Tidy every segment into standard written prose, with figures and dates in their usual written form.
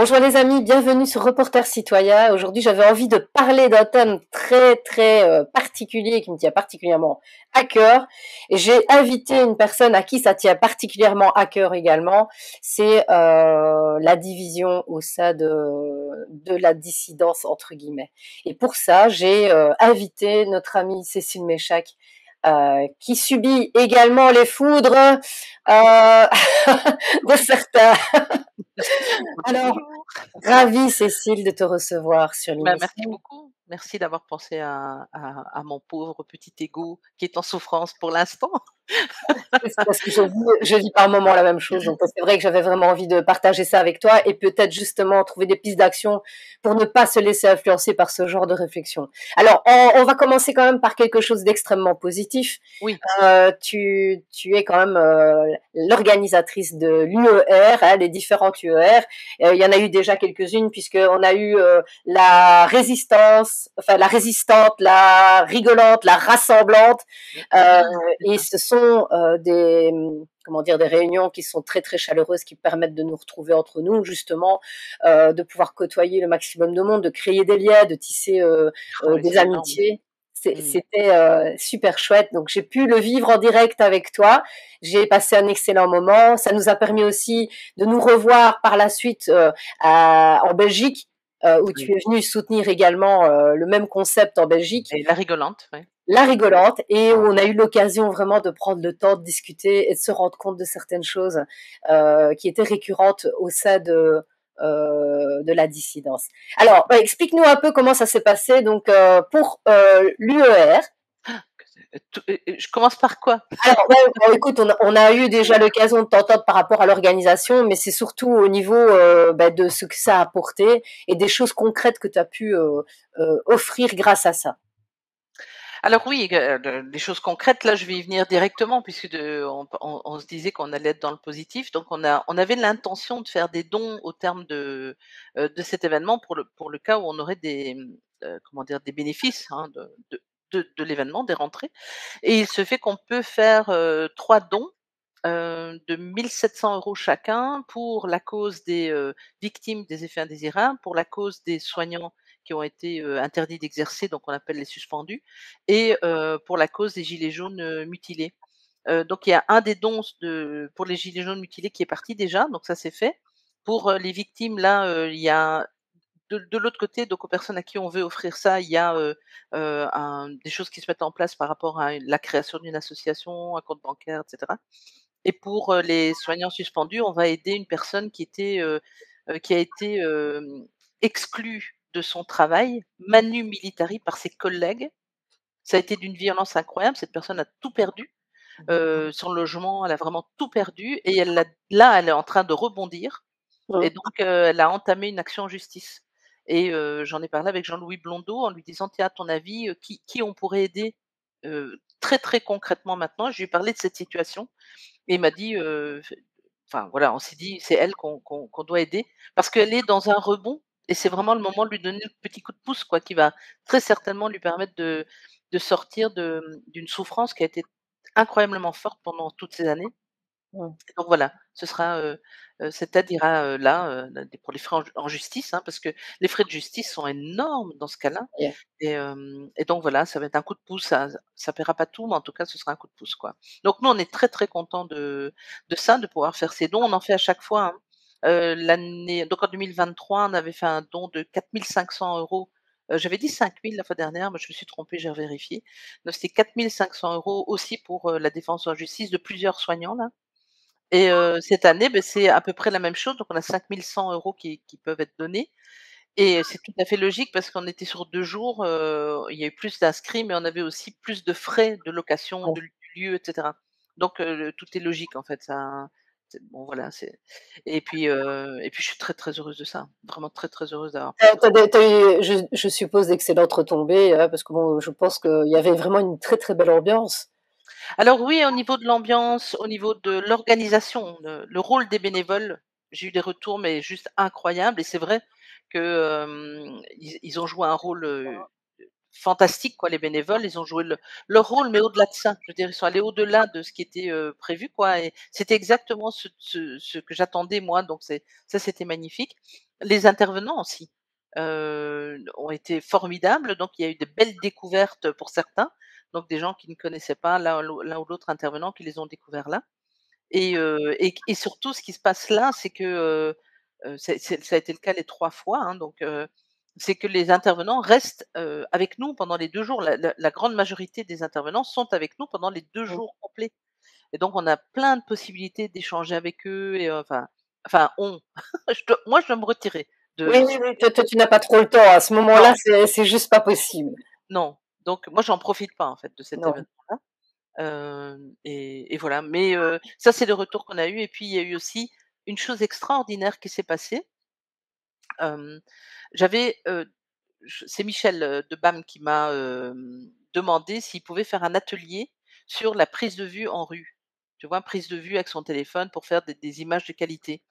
Bonjour les amis, bienvenue sur Reporter Citoyen. Aujourd'hui, j'avais envie de parler d'un thème très particulier qui me tient particulièrement à cœur. Et j'ai invité une personne à qui ça tient particulièrement à cœur également. C'est la division au sein de la dissidence entre guillemets. Et pour ça, j'ai invité notre amie Cécile Méchac, qui subit également les foudres de certains. Alors, Bonjour. ravie, Cécile, de te recevoir sur Merci l'émission. beaucoup. Merci d'avoir pensé à mon pauvre petit ego qui est en souffrance pour l'instant. C'est parce que je vis par moments la même chose, donc c'est vrai que j'avais vraiment envie de partager ça avec toi et peut-être justement trouver des pistes d'action pour ne pas se laisser influencer par ce genre de réflexion. Alors, on va commencer quand même par quelque chose d'extrêmement positif. Oui, Tu es quand même l'organisatrice de l'UER, hein, les différentes UER. Il y en a eu déjà quelques-unes puisqu'on a eu la résistance, enfin la résistante, la rigolante, la rassemblante. Euh, et ce sont des réunions qui sont très chaleureuses, qui permettent de nous retrouver entre nous, justement, de pouvoir côtoyer le maximum de monde, de créer des liens, de tisser oh, mais des c'est énorme. amitiés. Mm. C'était super chouette. Donc j'ai pu le vivre en direct avec toi. J'ai passé un excellent moment. Ça nous a permis aussi de nous revoir par la suite en Belgique, où tu Oui. es venu soutenir également le même concept en Belgique. Et la rigolante, oui. La rigolante, et où on a eu l'occasion vraiment de prendre le temps de discuter et de se rendre compte de certaines choses qui étaient récurrentes au sein de la dissidence. Alors, explique-nous un peu comment ça s'est passé donc pour l'UER. Je commence par quoi? Alors, écoute, on a eu déjà l'occasion de t'entendre par rapport à l'organisation, mais c'est surtout au niveau de ce que ça a apporté et des choses concrètes que tu as pu offrir grâce à ça. Alors oui, les choses concrètes, là, je vais y venir directement puisque on se disait qu'on allait être dans le positif. Donc on avait l'intention de faire des dons au terme de cet événement pour le cas où on aurait comment dire, des bénéfices, hein, de l'événement, des rentrées. Et il se fait qu'on peut faire 3 dons de 1 700 € chacun pour la cause des victimes des effets indésirables, pour la cause des soignants qui ont été interdits d'exercer, donc on appelle les suspendus, et pour la cause des gilets jaunes mutilés. Donc il y a un des dons pour les gilets jaunes mutilés qui est parti déjà, donc ça c'est fait. Pour les victimes, là, il y a de l'autre côté, donc aux personnes à qui on veut offrir ça, il y a des choses qui se mettent en place par rapport à la création d'une association, un compte bancaire, etc. Et pour les soignants suspendus, on va aider une personne qui a été exclue de son travail, manu militari, par ses collègues. Ça a été d'une violence incroyable. Cette personne a tout perdu, son logement, elle a vraiment tout perdu et elle est en train de rebondir et Mm. donc elle a entamé une action en justice et j'en ai parlé avec Jean-Louis Blondeau en lui disant: «Tiens, à ton avis, qui on pourrait aider, très concrètement maintenant?» Je lui ai parlé de cette situation et il m'a dit, enfin voilà, on s'est dit: «C'est elle qu'on doit aider» parce qu'elle est dans un rebond et c'est vraiment le moment de lui donner le petit coup de pouce quoi, qui va très certainement lui permettre de sortir d'une souffrance qui a été incroyablement forte pendant toutes ces années. Mm. Et donc voilà, ce sera, cette aide ira, là, pour les frais en justice, hein, parce que les frais de justice sont énormes dans ce cas-là Yeah. et donc voilà, ça va être un coup de pouce, ça paiera pas tout, mais en tout cas, ce sera un coup de pouce, quoi. Donc nous, on est très contents de ça, de pouvoir faire ces dons. On en fait à chaque fois, hein. Donc en 2023, on avait fait un don de 4 500 €. J'avais dit 5 000 la fois dernière, mais je me suis trompée, j'ai revérifié. Donc c'était 4 500 € aussi pour, la défense en justice de plusieurs soignants, là. Et cette année, beh, c'est à peu près la même chose, donc on a 5 100 € qui peuvent être donnés et c'est tout à fait logique parce qu'on était sur 2 jours, il y a eu plus d'inscrits, mais on avait aussi plus de frais de location Ouais. du lieu et cetera. Donc tout est logique en fait, ça c'est bon voilà, c'est et puis je suis très heureuse de ça, vraiment très heureuse d'avoir pu faire ça. T'as eu, je suppose, d'excellentes retombées, parce que bon, je pense qu'il y avait vraiment une très belle ambiance. Alors oui, au niveau de l'ambiance, au niveau de l'organisation, le rôle des bénévoles, j'ai eu des retours, mais juste incroyables et c'est vrai que, ils ont joué un rôle, fantastique, quoi. Les bénévoles, ils ont joué leur rôle, mais au-delà de ça. Je veux dire, ils sont allés au-delà de ce qui était, prévu, quoi, et c'était exactement ce que j'attendais moi, donc c'était magnifique. Les intervenants aussi, ont été formidables, donc il y a eu de belles découvertes pour certains, donc des gens qui ne connaissaient pas l'un ou l'autre intervenant qui les ont découverts là. Et surtout ce qui se passe là, c'est que, ça a été le cas les 3 fois, hein, donc c'est que les intervenants restent, avec nous pendant les 2 jours. La grande majorité des intervenants sont avec nous pendant les 2 Mmh. jours complets, et donc on a plein de possibilités d'échanger avec eux, et enfin on je dois me retirer Oui, de oui, oui, toi, tu n'as pas trop le temps. À ce non, moment-là, c'est juste pas possible. non, donc moi j'en profite pas en fait de cet Non. événement-là. Et voilà, mais ça, c'est le retour qu'on a eu, et puis il y a eu aussi une chose extraordinaire qui s'est passée. Hem, j'avais, c'est Michel, de BAM qui m'a, demandé s'il pouvait faire un atelier sur la prise de vue en rue. Tu vois? Prise de vue avec son téléphone pour faire des images de qualité,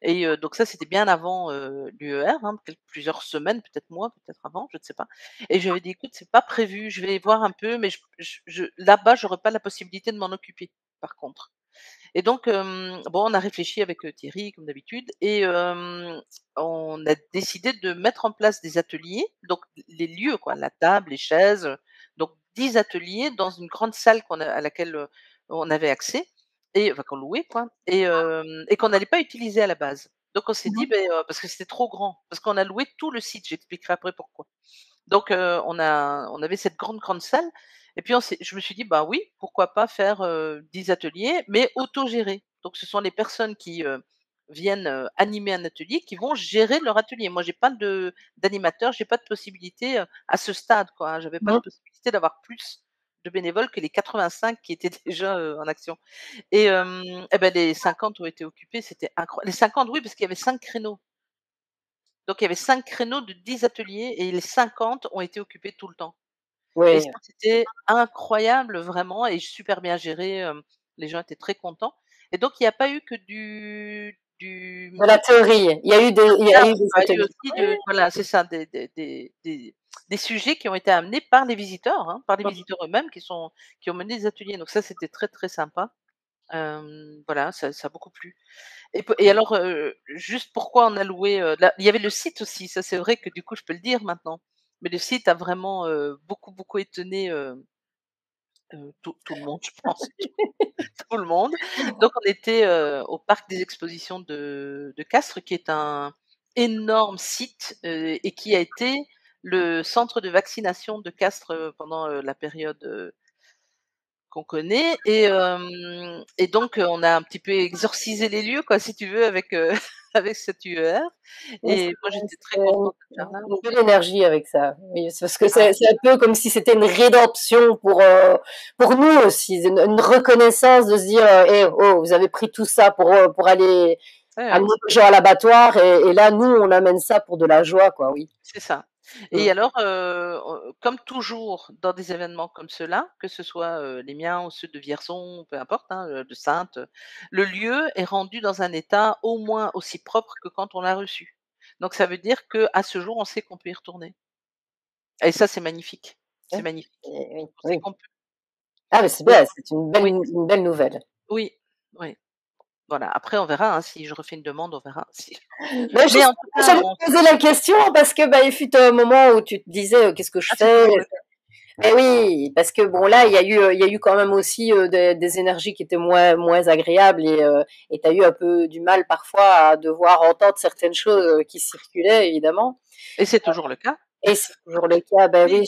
et donc ça, c'était bien avant, l'UER, hein, plusieurs semaines, peut-être mois, peut-être avant, je ne sais pas, et je lui avais dit: «Écoute, c'est pas prévu, je vais voir un peu, mais je là-bas, j'aurais pas la possibilité de m'en occuper, par contre». Et donc, bon, on a réfléchi avec, Thierry comme d'habitude, et on a décidé de mettre en place des ateliers, donc les lieux quoi, la table, les chaises, donc 10 ateliers dans une grande salle à laquelle, on avait accès, et enfin qu'on louait quoi, et qu'on n'allait pas utiliser à la base. Donc on s'est dit, Mmh. beh, parce que c'était trop grand, parce qu'on a loué tout le site, j'expliquerai après pourquoi. Donc on avait cette grande salle, et puis je me suis dit: «Bah oui, pourquoi pas faire, 10 ateliers, mais autogérés». Donc ce sont les personnes qui, viennent, animer un atelier, qui vont gérer leur atelier. Moi j'ai pas d'animateur, j'ai pas de possibilité, à ce stade quoi, hein. J'avais pas de Mmh. possibilité d'avoir plus de bénévoles que les 85 qui étaient déjà, en action, et ben les 50 ont été occupés, c'était incroyable. Les 50, oui, parce qu'il y avait 5 créneaux. Donc il y avait 5 créneaux de 10 ateliers, et les 50 ont été occupés tout le temps, et Oui, ça, c'était incroyable vraiment, et super bien géré, les gens étaient très contents, et donc il y a pas eu que de la théorie. Il y a eu des il y a eu ateliers. aussi voilà, c'est ça, des sujets qui ont été amenés par les visiteurs, hein, par les visiteurs eux-mêmes qui ont mené des ateliers, donc ça, c'était très, très sympa. Voilà, ça a beaucoup plu. Et alors, juste pourquoi on a loué, là il y avait le site aussi, ça c'est vrai que du coup je peux le dire maintenant. Mais le site a vraiment, beaucoup, beaucoup étonné, tout le monde, je pense, tout le monde. Donc on était, au parc des expositions de Castres, qui est un énorme site, et qui a été le centre de vaccination de Castres, pendant, la période, qu'on connaît, et donc on a un petit peu exorcisé les lieux quoi, si tu veux, avec, avec cette UER, Oui, et moi j'étais très c'est contente de faire là. une belle énergie avec ça. Oui, c'est parce que Ah c'est un peu comme si c'était une rédemption pour nous aussi, une reconnaissance de se dire, «Eh, oh, vous avez pris tout ça pour aller ouais, ouais, amener les gens à l'abattoir et là, nous, on amène ça pour de la joie, quoi», oui. c'est ça. Mmh. Et alors, comme toujours dans des événements comme ceux-là, que ce soit, les miens ou ceux de Vierzon, peu importe, hein, de Saintes, le lieu est rendu dans un état au moins aussi propre que quand on l'a reçu. Donc ça veut dire qu'à ce jour, on sait qu'on peut y retourner, et ça, c'est magnifique, c'est Ouais, magnifique. et oui, On sait oui. qu'on peut, Ah, mais c'est et bien, c'est oui, une belle nouvelle. oui, oui. Voilà, après on verra, hein, si je refais une demande, on verra si Ben, mais en tout justement, cas, j'allais te poser la question parce que, bah, il fut un moment où tu te disais, «Qu'est-ce que je c'est fais?» toujours le cas. Eh oui, parce que bon là, il y a eu quand même aussi des énergies qui étaient moins agréables et tu as eu un peu du mal parfois à devoir entendre certaines choses qui circulaient évidemment. Et c'est toujours le cas. Et c'est toujours le cas, ben oui.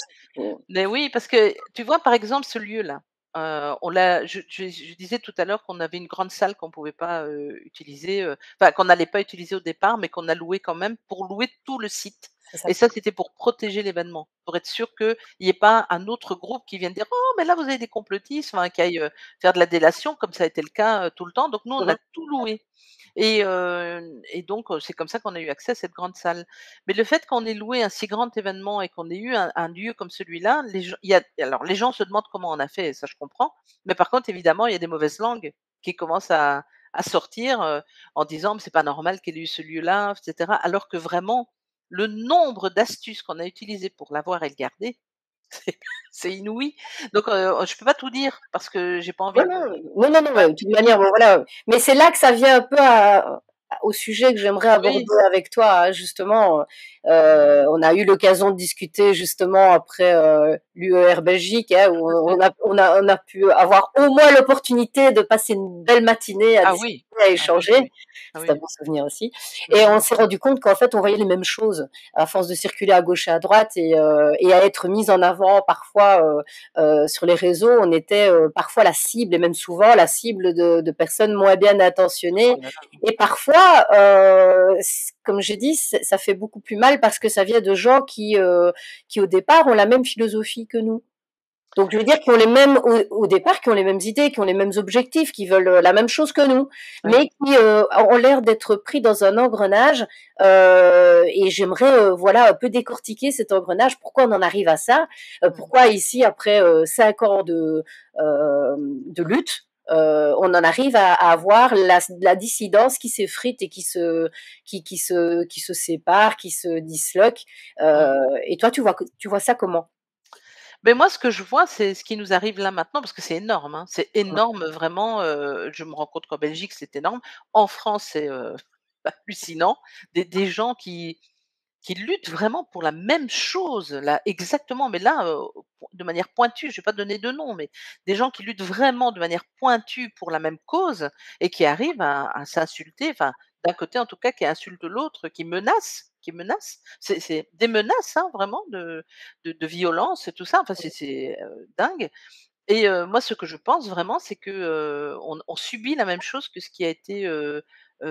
Mais oui, parce que tu vois, par exemple, ce lieu-là, on l'a je disais tout à l'heure qu'on avait une grande salle qu'on pouvait pas, utiliser, enfin qu'on n'allait pas utiliser au départ, mais qu'on a loué quand même pour louer tout le site, C'est ça. et ça, c'était pour protéger l'événement, pour être sûr qu'il y ait pas un autre groupe qui vienne dire: «Oh, mais là, vous avez des complotistes», enfin qui aille, faire de la délation comme ça a été le cas, tout le temps. Donc nous, on Mmh a mh. tout loué, et donc c'est comme ça qu'on a eu accès à cette grande salle. Mais le fait qu'on ait loué un si grand événement et qu'on ait eu un lieu comme celui-là, les gens il y a alors les gens se demandent comment on a fait, ça je comprends. Mais par contre, évidemment, il y a des mauvaises langues qui commencent à sortir, en disant: «Mais c'est pas normal qu'il ait eu ce lieu-là», et cetera. Alors que vraiment, le nombre d'astuces qu'on a utilisées pour l'avoir et le garder, C'est c'est inouï. Donc je peux pas tout dire parce que j'ai pas envie Ouais, de non, non, non, non, voilà, de toute manière, bon, voilà. Mais c'est là que ça vient un peu au sujet que j'aimerais aborder oui. avec toi, hein, justement. On a eu l'occasion de discuter justement après l'UER Belgique, hein, où Tout à fait. on a pu avoir au moins l'opportunité de passer une belle matinée à Ah discuter, oui. à Ah oui, oui, échanger. oui. Ah C'est un oui. bon souvenir aussi. Et Mmh. on s'est rendu compte qu'en fait, on voyait les mêmes choses à force de circuler à gauche et à droite et à être mis en avant parfois sur les réseaux. On était parfois la cible et même souvent la cible de personnes moins bien Oh intentionnées. là là. Et parfois, comme j'ai dit, ça fait beaucoup plus mal parce que ça vient de gens qui au départ ont la même philosophie que nous. Donc je veux dire qui ont les mêmes au départ, qui ont les mêmes idées, qui ont les mêmes objectifs, qui veulent la même chose que nous, Oui. mais qui ont l'air d'être pris dans un engrenage. Et j'aimerais voilà un peu décortiquer cet engrenage. Pourquoi on en arrive à ça Mmh. Pourquoi ici après 5 ans de lutte, on en arrive à avoir la dissidence qui s'effrite et qui se sépare, qui se disloque. Mmh. Et toi, tu vois ça comment? Mais moi, ce que je vois, c'est ce qui nous arrive là maintenant, parce que c'est énorme, hein. C'est énorme vraiment, je me rends compte qu'en Belgique, c'est énorme. En France, c'est, hallucinant. Des gens qui luttent vraiment pour la même chose, là, exactement, mais là, de manière pointue, je vais pas donner de nom, mais des gens qui luttent vraiment de manière pointue pour la même cause et qui arrivent à s'insulter, enfin, d'un côté en tout cas, qui insulte l'autre, qui menace. C'est des menaces, hein, vraiment de violence et tout ça, enfin c'est, dingue et moi ce que je pense vraiment, c'est que, on subit la même chose que ce qui a été,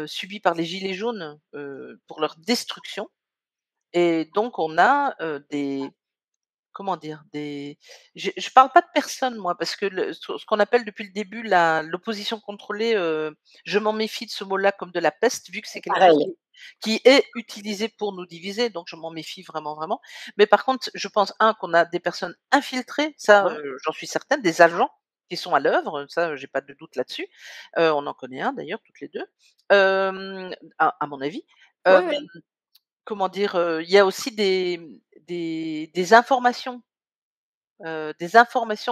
subi par les gilets jaunes, pour leur destruction et donc on a, des comment dire? Des je parle pas de personne moi parce que ce qu'on appelle depuis le début l'opposition contrôlée, je m'en méfie de ce mot-là comme de la peste, vu que c'est quelque chose Pareil. qui est utilisé pour nous diviser, donc je m'en méfie vraiment, vraiment. Mais par contre, je pense qu'on a des personnes infiltrées, ça, Ouais, j'en suis certaine, des agents qui sont à l'œuvre, ça, j'ai pas de doute là-dessus. On en connaît un d'ailleurs toutes les 2, à mon avis. ouais, Hem ouais. Comment dire? Il y a aussi des informations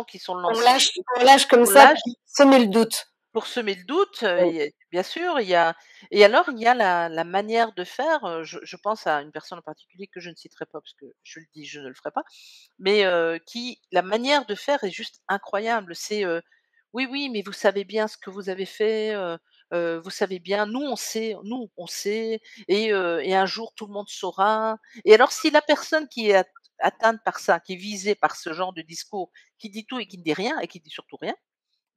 qui sont lancées On lâche comme qu'on ça lâche pour semer le doute. pour semer le doute, Oui, il y a bien sûr, il y a et alors il y a la manière de faire, je pense à une personne en particulier que je ne citerai pas parce que je le dis, je ne le ferai pas, mais qui la manière de faire est juste incroyable. C'est, «Oui, oui, mais vous savez bien ce que vous avez fait, vous savez bien, nous on sait et un jour tout le monde saura» et alors si la personne qui est atteinte par ça, qui est visée par ce genre de discours, qui dit tout et qui ne dit rien et qui dit surtout rien,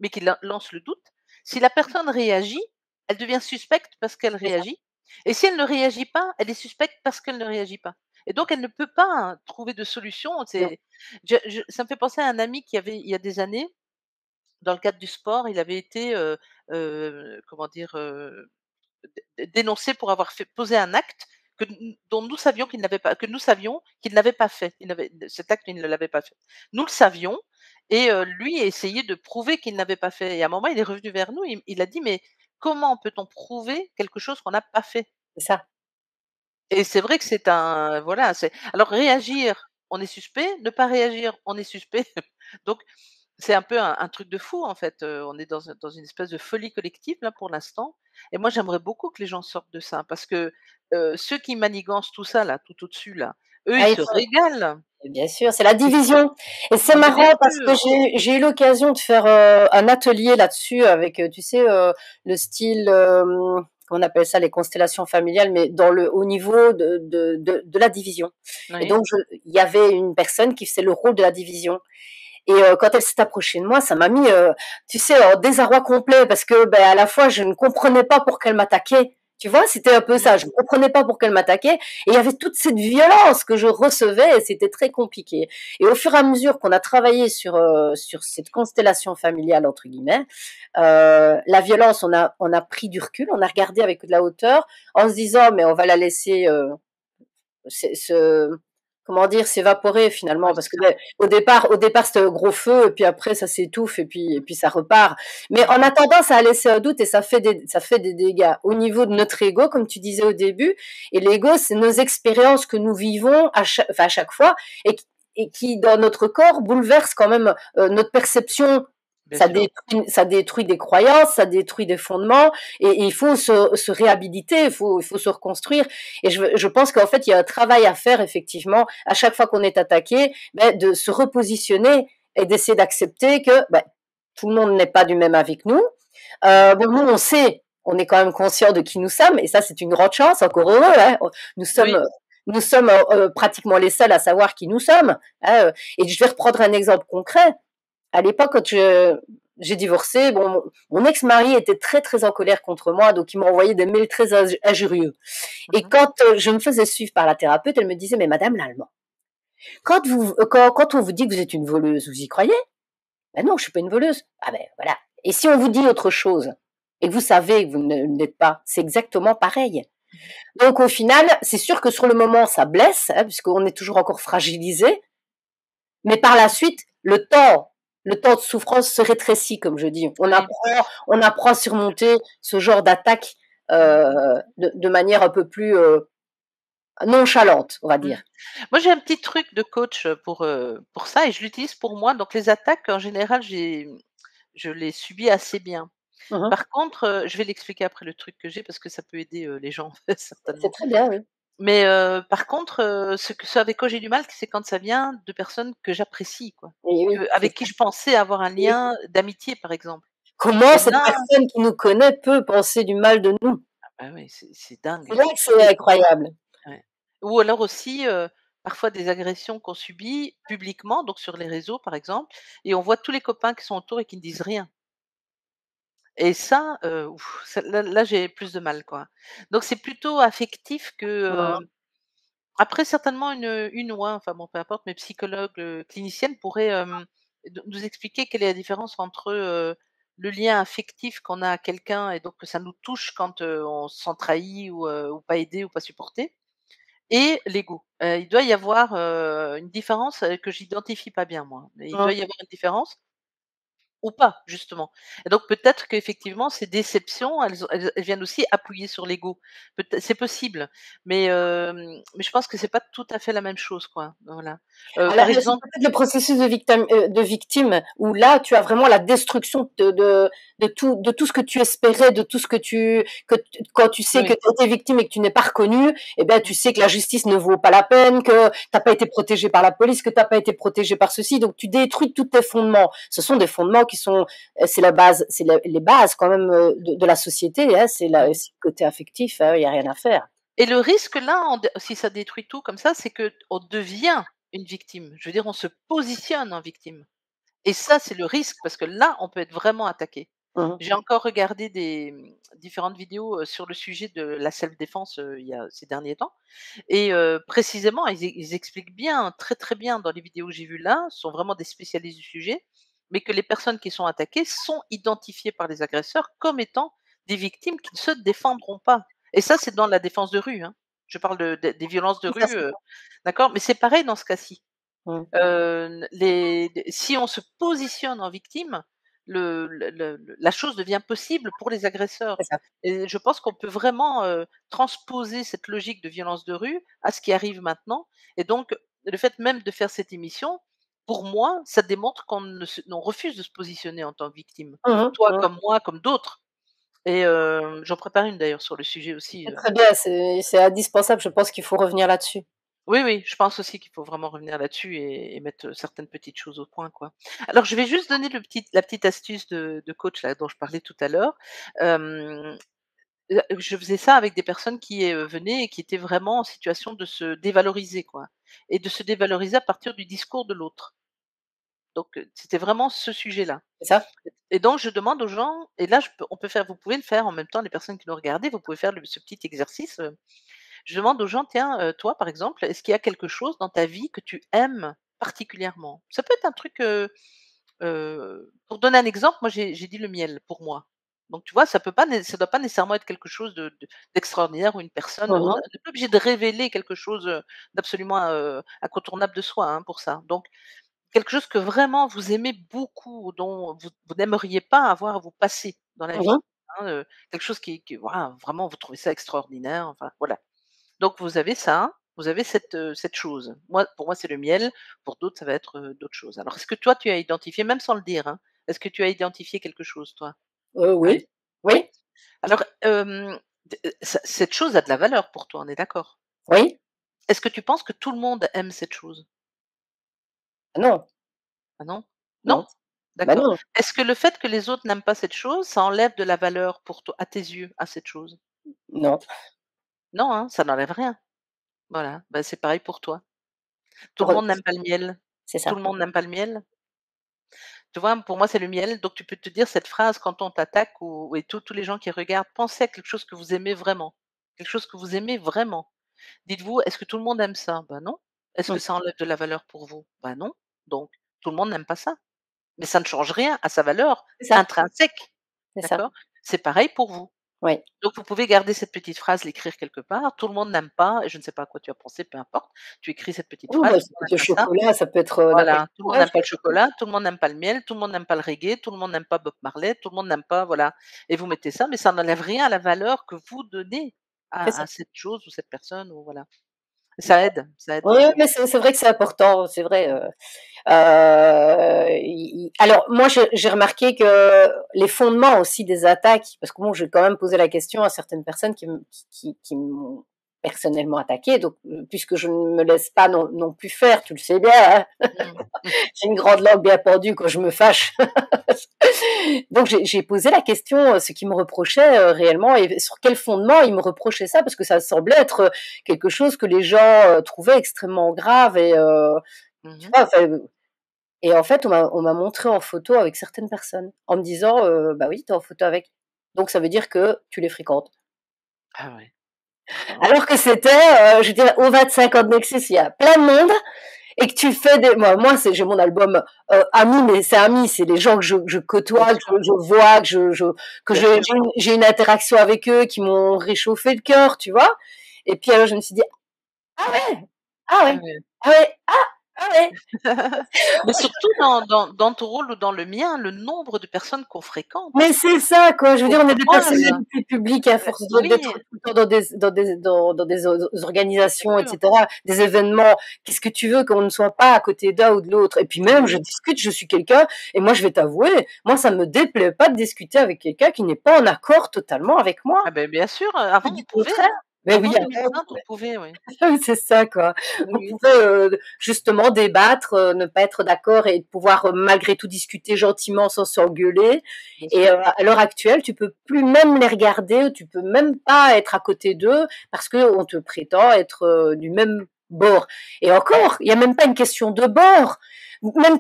mais qui lance le doute, si la personne réagit, elle devient suspecte parce qu'elle c'est ça, réagit et si elle ne réagit pas, elle est suspecte parce qu'elle ne réagit pas et donc elle ne peut pas hein, trouver de solution. non, Ça me fait penser à un ami qui avait il y a des années, dans le cadre du sport, il avait été, comment dire? Dénoncé pour avoir fait poser un acte dont nous savions qu'il n'avait pas fait. Cet acte, il ne l'avait pas fait. Nous le savions et lui essayait de prouver qu'il n'avait pas fait et à un moment, il est revenu vers nous, il a dit: «Mais comment peut-on prouver quelque chose qu'on n'a pas fait?» c'est ça. Et c'est vrai que c'est un voilà, c'est alors réagir, on est suspect, ne pas réagir, on est suspect. Donc c'est un peu un truc de fou en fait, on est dans une espèce de folie collective là pour l'instant et moi j'aimerais beaucoup que les gens sortent de ça parce que, ceux qui manigancent tout ça là, tout au-dessus là, eux ils Ah, il se faut régalent. bien sûr, c'est la Ils se division et c'est Ah mais bien marrant parce que sûr! j'ai eu l'occasion de faire, un atelier là-dessus avec, tu sais, le style, comment on appelle ça? Les constellations familiales, mais dans le au niveau de la division et Oui. donc il y avait une personne qui faisait le rôle de la division. Et quand elle s'est approchée de moi, ça m'a mis, tu sais, en désarroi complet parce que, ben, à la fois, je ne comprenais pas pour qu'elle m'attaquait. Tu vois? C'était un peu ça. Je Mmh. ne comprenais pas pour qu'elle m'attaquait et il y avait toute cette violence que je recevais et c'était très compliqué. Et au fur et à mesure qu'on a travaillé sur cette «constellation familiale» entre guillemets, la violence, on a pris du recul, on a regardé avec de la hauteur en se disant: «Mais on va la laisser, se comment dire? S'évaporer Ouais, finalement parce c'est que, ça. beh, au départ, c'était un gros feu et puis après ça s'étouffe et puis ça repart. Mais en Mmh. attendant, ça a laissé un doute et ça fait des dégâts au niveau de notre ego, comme tu disais au début et l'ego, c'est nos expériences que nous vivons à chaque fois et et qui, dans notre corps, bouleverse quand même notre perception. bien sûr. Ça détruit des croyances, ça détruit des fondements, et il faut se réhabiliter, il faut se reconstruire. Et je pense qu'en fait, il y a un travail à faire, effectivement, à chaque fois qu'on est attaqué, ben, de se repositionner et d'essayer d'accepter que ben, tout le monde n'est pas du même avis que nous. Mmh. Bon, nous, on sait, on est quand même conscient de qui nous sommes, et ça, c'est une grande chance, encore heureux. Hein. Nous Oui. sommes, nous sommes pratiquement les seuls à savoir qui nous sommes. Hein. Et je vais reprendre un exemple concret. À l'époque, quand j'ai divorcé, bon, mon ex-mari était très très en colère contre moi, donc il m'envoyait des mails très injurieux. Et Mmh. quand je me faisais suivre par la thérapeute, elle me disait, mais Madame l'Allemand, quand on vous dit que vous êtes une voleuse, vous y croyez? Ben non, je suis pas une voleuse. Ah ben voilà. Et si on vous dit autre chose et que vous savez que vous ne l'êtes pas, c'est exactement pareil. Mmh. Donc au final, c'est sûr que sur le moment, ça blesse, hein, puisqu'on est toujours encore fragilisé, mais par la suite, le temps de souffrance se rétrécit, comme je dis. Oui. On apprend à surmonter ce genre d'attaque Mmh. de manière un peu plus nonchalante, on va Mmh. dire. Moi, j'ai un petit truc de coach, pour ça et je l'utilise pour moi. Donc les attaques, en général, je les subis assez bien. Mhm. Par contre, je vais l'expliquer après le truc que j'ai parce que ça peut aider, les gens C'est certainement. très bien, oui. Mais, par contre, ce avec quoi j'ai du mal, c'est quand ça vient de personnes que j'apprécie, quoi. Et oui, c'est Avec qui ça. je pensais avoir un Et lien d'amitié, par exemple. comment Et cette là, personne qui nous connaît peut penser du mal de nous? bah, oui, c'est dingue. C'est là que c'est Et incroyable. ouais. Ou alors aussi, parfois des agressions qu'on subit publiquement, donc sur les réseaux, par exemple, et on voit tous les copains qui sont autour et qui ne disent rien. Et ça, ouf, ça là, j'ai plus de mal, quoi. Donc c'est plutôt affectif que, Mmh. après certainement une ou un, enfin bon, peu importe, mais psychologues, cliniciennes pourraient, nous expliquer quelle est la différence entre, le lien affectif qu'on a à quelqu'un et donc que ça nous touche quand, on se sent trahi ou pas aidé ou pas supporté et l'ego. Il doit y avoir, une différence, que j'identifie pas bien moi, mais il Mmh. doit y avoir une différence ou pas, justement. Et donc peut-être qu'effectivement ces déceptions, elles viennent aussi appuyer sur l'ego. C'est possible, mais je pense que c'est pas tout à fait la même chose, quoi. Voilà. Alors, Par c'est exemple, peut-être le processus de victime où là, tu as vraiment la destruction de tout ce que tu espérais, de tout ce que quand tu sais que oui. tu as été victime et que tu n'es pas reconnu, eh ben, Mmh. tu sais que la justice ne vaut pas la peine, que tu n'as pas été protégé par la police, que tu n'as pas été protégé par ceci. Donc, tu détruis tous tes fondements. Ce sont des fondements qui sont, c'est la base, les bases quand même de la société, hein, Oui. c'est le côté affectif, hein, il y a rien à faire. Et le risque là, si ça détruit tout comme ça, c'est que on devient une victime. Je veux dire, on se positionne en victime. Et ça, c'est le risque parce que là, on peut être vraiment attaqué. Mmh. J'ai encore regardé différentes vidéos, sur le sujet de la self-défense, il y a ces derniers temps et précisément, ils expliquent bien, très, très bien dans les vidéos que j'ai vues là, ce sont vraiment des spécialistes du sujet, mais que les personnes qui sont attaquées sont identifiées par les agresseurs comme étant des victimes qui ne se défendront pas et ça, c'est dans la défense de rue, hein. Je parle des violences de Oui, ça rue, c'est d'accord? Mais c'est pareil dans ce cas-ci. mmh. Si on se positionne en victime, la chose devient possible pour les C'est agresseurs ça. et je pense qu'on peut vraiment, transposer cette logique de violence de rue à ce qui arrive maintenant et donc le fait même de faire cette émission, pour moi, ça démontre on refuse de se positionner en tant que victime. Mmh. Toi Mmh. comme moi, comme d'autres et j'en prépare une d'ailleurs sur le sujet aussi, C'est très bien, c'est indispensable, je pense qu'il faut revenir là-dessus. Oui, oui, je pense aussi qu'il faut vraiment revenir là-dessus et mettre, certaines petites choses au point, quoi. Alors je vais juste donner la petite astuce de coach là dont je parlais tout à l'heure. Hem, je faisais ça avec des personnes qui, venaient et qui étaient vraiment en situation de se dévaloriser, quoi et de se dévaloriser à partir du discours de l'autre. Donc, c'était vraiment ce sujet-là C'est ça? et donc je demande aux gens et là on peut faire vous pouvez le faire en même temps les personnes qui nous regardez, vous pouvez faire ce petit exercice, je demande aux gens: «Tiens, toi, par exemple, est-ce qu'il y a quelque chose dans ta vie que tu aimes particulièrement?» Ça peut être un truc, pour donner un exemple, moi, j'ai dit le miel, pour moi. Donc tu vois, ça doit pas nécessairement être quelque chose d'extraordinaire ou une personne Mmh on mh. n'est pas obligé de révéler quelque chose, d'absolument, incontournable de soi, hein, pour ça. Donc quelque chose que vraiment vous aimez beaucoup, dont vous n'aimeriez pas avoir à vous passer dans la Mmh vie, mh. hein, quelque chose qui voilà, vraiment vous trouvez ça extraordinaire, enfin, voilà. Donc vous avez ça, vous avez cette chose. Moi, pour moi, c'est le miel, pour d'autres, ça va être, d'autres choses. Alors est-ce que toi, tu as identifié, même sans le dire, hein, est-ce que tu as identifié quelque chose, toi? Ouais? Oui, oui, Alors, cette chose a de la valeur pour toi, on est d'accord? oui. Est-ce que tu penses que tout le monde aime cette chose? Ah non, Ah non? Non? non, bah D'accord. non, Est-ce que le fait que les autres n'aiment pas cette chose, ça enlève de la valeur pour toi à tes yeux, à cette chose? non, Non, hein, ça n'enlève rien. Voilà, bah, c'est pareil pour toi. Tout le re monde n'aime pas le miel. c'est Tout ça. le monde n'aime pas le miel. Tu vois, pour moi, c'est le miel, donc tu peux te dire cette phrase quand on t'attaque ou et tous les gens qui regardent, pensez à quelque chose que vous aimez vraiment. Quelque chose que vous aimez vraiment. Dites-vous: «Est-ce que tout le monde aime ça?» «Bah, non». «Est-ce que Mmh, ça enlève de la valeur pour vous?» «Bah, non». Donc tout le monde n'aime pas ça. Mais ça ne change rien à sa valeur c'est ça, intrinsèque, c'est ça. d'accord? C'est pareil pour vous. Oui. Donc vous pouvez garder cette petite phrase, l'écrire quelque part. Tout le monde n'aime pas, et je ne sais pas à quoi tu as pensé, peu importe. Tu écris cette petite Oh phrase, bah, tout ça le peut monde être n'aime le pas ça. chocolat, ça peut être, n'importe Voilà, tout le monde quoi, n'aime pas le chocolat, tout le monde n'aime pas le miel, tout le monde n'aime pas le reggae, tout le monde n'aime pas Bob Marley, tout le monde n'aime pas voilà, et vous mettez ça, mais ça n'enlève rien à la valeur que vous donnez c'est ça. à cette chose ou cette personne ou voilà. Ça aide Oui, oui, vraiment. mais c'est vrai que c'est important, c'est vrai, i alors moi j'ai remarqué que les fondements aussi des attaques, parce que bon, j'ai quand même posé la question à certaines personnes qui m'ont personnellement attaquée, donc puisque je ne me laisse pas non plus faire, tu le sais bien, hein, Mmh. Mmh. j'ai une grande langue bien pendue quand je me fâche. Donc j'ai posé la question, ce qu'ils me reprochaient, réellement et sur quel fondement ils me reprochaient ça, parce que ça semblait être, quelque chose que les gens, trouvaient extrêmement grave et tu Mmh. vois? Enfin, et en fait, on m'a montré en photo avec certaines personnes, en me disant, «Bah oui, tu es en photo avec, donc ça veut dire que tu les fréquentes». Ah ouais, d'accord. Alors que c'était, je dirais au 25 ans de Nexus, il y a plein de monde et que tu fais des moi j'ai mon album, amis, mais c'est amis, c'est les gens que je Bien côtoie, que sûr, je vois, que bien sûr. j'ai une interaction avec eux qui m'ont réchauffé le cœur, tu vois? Et puis alors je me suis dit: «Ah ouais, ah Ah ouais, ouais. ah ouais, ah ouais». Mais surtout dans ton rôle ou dans le mien, le nombre de personnes qu'on fréquente, Mais c'est ça quoi, je veux qu'on dire, on est des croise. personnalités publiques à force d'être Oui, tout le temps dans des bien organisations et sûr. cetera, des événements. Qu'est-ce que tu veux qu'on ne soit pas à côté d'un ou de l'autre? Et puis Ah même ben je oui. discute, je suis quelqu'un et moi je vais t'avouer, moi ça me déplaît pas de discuter avec quelqu'un qui n'est pas en accord totalement avec moi. Ah ben bien sûr, C'est avant du on pouvait, contraire. hein. Mais oui, Avant avant 2020 on pouvait, oui. oui, c'est ça quoi. Oui, On oui, pouvait, justement débattre, ne pas être d'accord et pouvoir, malgré tout discuter gentiment sans s'engueuler bien et sûr. à l'heure actuelle, tu peux plus même les regarder, tu peux même pas être à côté d'eux parce qu'on te prétend être, du même bord et encore, il y a même pas une question de bord. Même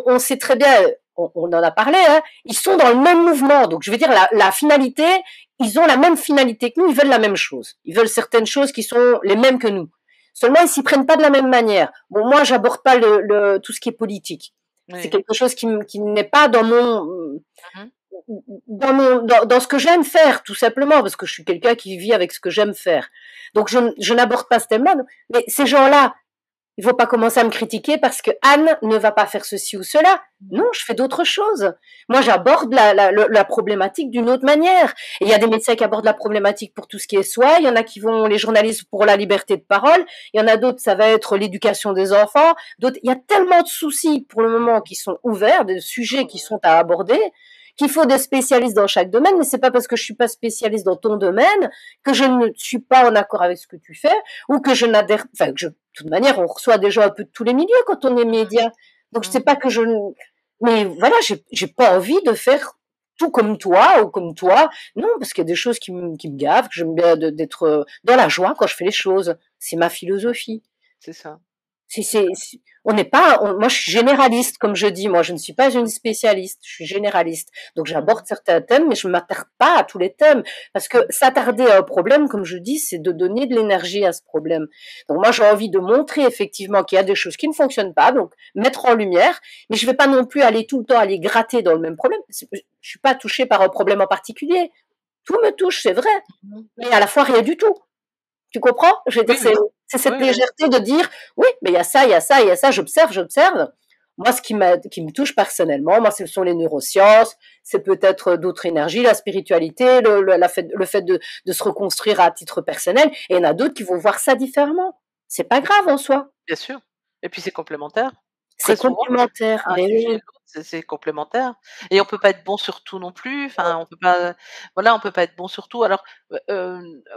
on sait très bien, on en a parlé, hein, ils sont dans le même mouvement donc je veux dire la finalité, ils ont la même finalité que nous, ils veulent la même chose. Ils veulent certaines choses qui sont les mêmes que nous. Seulement, ils s'y prennent pas de la même manière. Bon, moi, j'aborde pas tout ce qui est politique. C'est Oui. quelque chose qui n'est pas Mmh mh. dans ce que j'aime faire, tout simplement, parce que je suis quelqu'un qui vit avec ce que j'aime faire. Donc, je n'aborde pas ce thème-là. Mais ces gens-là, il faut pas commencer à me critiquer parce que Anne ne va pas faire ceci ou cela. Non, Mmh. je fais d'autres choses. Moi, j'aborde la problématique d'une autre manière. Et il y a des médecins qui abordent la problématique pour tout ce qui est soin. Il y en a qui vont, les journalistes pour la liberté de parole. Il y en a d'autres, ça va être l'éducation des enfants. D'autres, il y a tellement de soucis pour le moment qui sont ouverts, des sujets qui sont à aborder, qu'il faut des spécialistes dans chaque domaine. Mais c'est pas parce que je suis pas spécialiste dans ton domaine que je ne suis pas en accord avec ce que tu fais ou que je n'adhère, enfin, que je, de toute manière, on reçoit des gens un peu de tous les milieux quand on est média. Donc, je sais Mmh pas mh. que mais voilà, j'ai pas envie de faire tout comme toi ou comme toi. Non, parce qu'il y a des choses qui me gavent, que j'aime bien d'être dans la joie quand je fais les choses. C'est ma philosophie. C'est ça. On n'est pas, moi je suis généraliste, comme je dis, moi je ne suis pas une spécialiste, je suis généraliste. Donc Mmh j'aborde mh. certains thèmes, mais je ne m'attarde pas à tous les thèmes. Parce que Mmh. s'attarder à un problème, comme je dis, c'est de donner de l'énergie à ce problème. Donc moi j'ai envie de montrer effectivement qu'il y a des choses qui ne fonctionnent pas, donc mettre en lumière, mais je ne vais pas non plus aller tout le temps aller gratter dans le même problème. Je ne suis pas touchée par un problème en particulier. Tout me touche, c'est vrai, Mmh. mais à la fois rien du tout. Tu comprends? Je veux dire, Oui, oui. c'est Oui, cette oui. légèreté de dire: «Oui, mais il y a ça, il y a ça, il y a ça, j'observe, j'observe». Moi, qui me touche personnellement, moi, ce sont les neurosciences, c'est peut-être, d'autres énergies, la spiritualité, le fait de se reconstruire à titre personnel et il y en a d'autres qui vont voir ça différemment. c'est pas grave en soi. bien sûr. Et puis c'est complémentaire. C'est Très souvent, complémentaire, un mais sujet et oui, l'autre, c'est complémentaire et on peut pas être bon sur tout non plus. Enfin, on peut pas voilà, on peut pas être bon sur tout. Alors,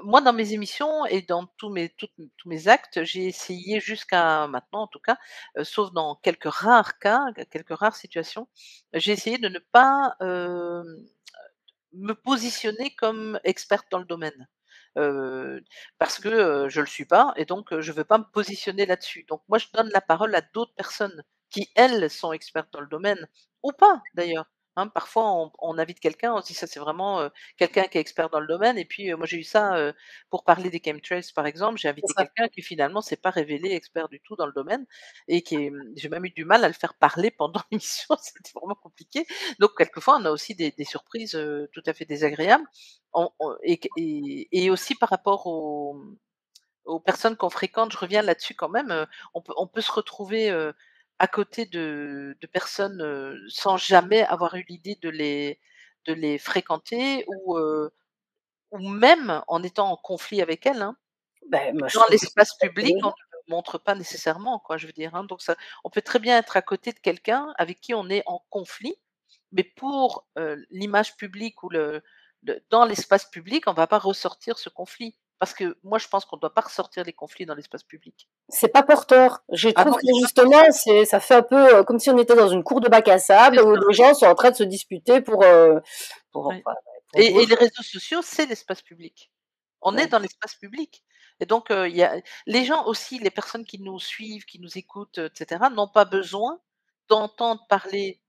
moi, dans mes émissions et dans tous mes actes, j'ai essayé jusqu'à maintenant, en tout cas, sauf dans quelques rares cas, quelques rares situations, j'ai essayé de ne pas, me positionner comme experte dans le domaine. Heu, Parce que, je le suis pas et donc, je veux pas me positionner là-dessus. Donc moi, je donne la parole à d'autres personnes qui, elles, sont expertes dans le domaine ou pas d'ailleurs, hein. Parfois, on invite quelqu'un, on se dit: «Ça, c'est vraiment, quelqu'un qui est expert dans le domaine» et puis, moi, j'ai eu ça, pour parler des chemtrails, par exemple. J'ai c'est invité ça. quelqu'un qui finalement s'est pas révélé expert du tout dans le domaine et j'ai même eu du mal à le faire parler pendant l'émission, c'était vraiment compliqué. Donc quelquefois, on a aussi des surprises, tout à fait désagréables. On et aussi par rapport aux personnes qu'on fréquente, je reviens là-dessus quand même, on peut se retrouver, à côté de personnes, sans jamais avoir eu l'idée de les fréquenter ou même en étant en conflit avec elles, hein. Ben, moi, je Dans trouve que c'est l'espace très public, on ne intelligent. le montre pas nécessairement, quoi, je veux dire, hein, donc ça on peut très bien être à côté de quelqu'un avec qui on est en conflit, mais pour, l'image publique ou le dans l'espace public, on va pas ressortir ce conflit. Parce que moi, je pense qu'on ne doit pas ressortir les conflits dans l'espace public. C'est pas porteur. Je Ah trouve non, que c'est pas justement, porteur. ça fait un peu, comme si on était dans une cour de bac à sable C'est où ça, les gens sont en train de se disputer pour oui. enfin, pour Et d'autres. les réseaux sociaux, c'est l'espace public. On est Ouais, dans l'espace public et donc il y a les gens aussi, les personnes qui nous suivent, qui nous écoutent, et cetera, n'ont pas besoin d'entendre parler,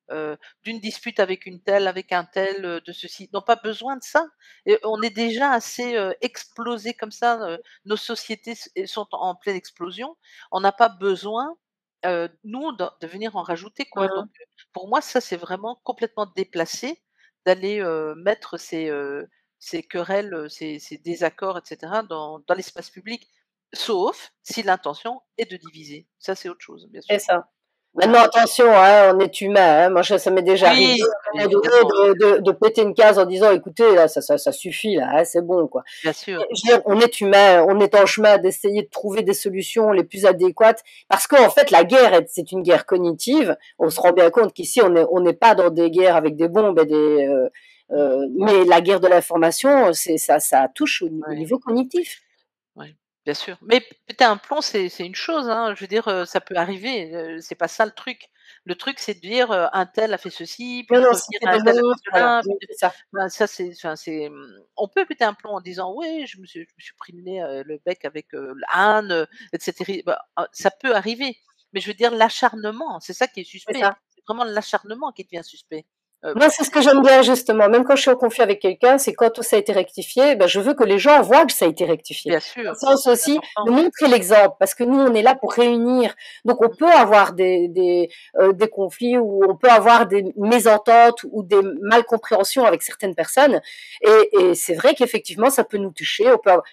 d'une dispute avec une telle, avec un tel, de ceci, n'ont pas besoin de ça et on est déjà assez, explosés comme ça, nos sociétés sont en pleine explosion. On n'a pas besoin, nous, de venir en rajouter, quoi. Donc mmh. pour moi, ça, c'est vraiment complètement déplacé d'aller, mettre ces querelles, ces désaccords et cetera dans l'espace public, sauf si l'intention est de diviser. Ça, c'est autre chose, bien C'est sûr. ça. Ouais. Maintenant attention, hein, on est humain, hein. Moi ça m'est déjà arrivé Oui, à un moment évidemment, donné de péter une case en disant: «Écoutez là, ça suffit là, hein, c'est bon quoi». bien sûr. Je veux dire, on est humain, on est en chemin d'essayer de trouver des solutions les plus adéquates parce qu'en fait la guerre c'est une guerre cognitive. On se rend bien compte qu'ici on n'est pas dans des guerres avec des bombes et Mmh. mais la guerre de l'information, c'est ça touche au Ouais. niveau cognitif. Ouais, bien sûr. Mais péter un plomb, c'est une chose, hein. Je veux dire, ça peut arriver, c'est pas ça le truc. Le truc, c'est de dire, un tel a fait ceci, puis Non, de non, revenir c'était à de un tel a l'autre, fait voilà, cela, puis de c'est ça. ben, ça c'est enfin c'est, on peut péter un plomb en disant: «Oui, je me suis pris le nez, le bec avec, l'âne, et cetera». Bah, ça peut arriver. Mais je veux dire l'acharnement, c'est ça qui est C'est suspect. ça. C'est vraiment l'acharnement qui devient suspect. Moi, c'est ce que j'aime bien justement, même quand je suis en conflit avec quelqu'un, c'est quand ça a été rectifié, ben, je veux que les gens voient que ça a été rectifié. bien Dans sûr, le sens c'est aussi de important. montrer l'exemple, parce que nous, on est là pour réunir. Donc, on Mmh, peut avoir des conflits ou on peut avoir des mésententes ou des malcompréhensions avec certaines personnes. Et c'est vrai qu'effectivement, ça peut nous toucher.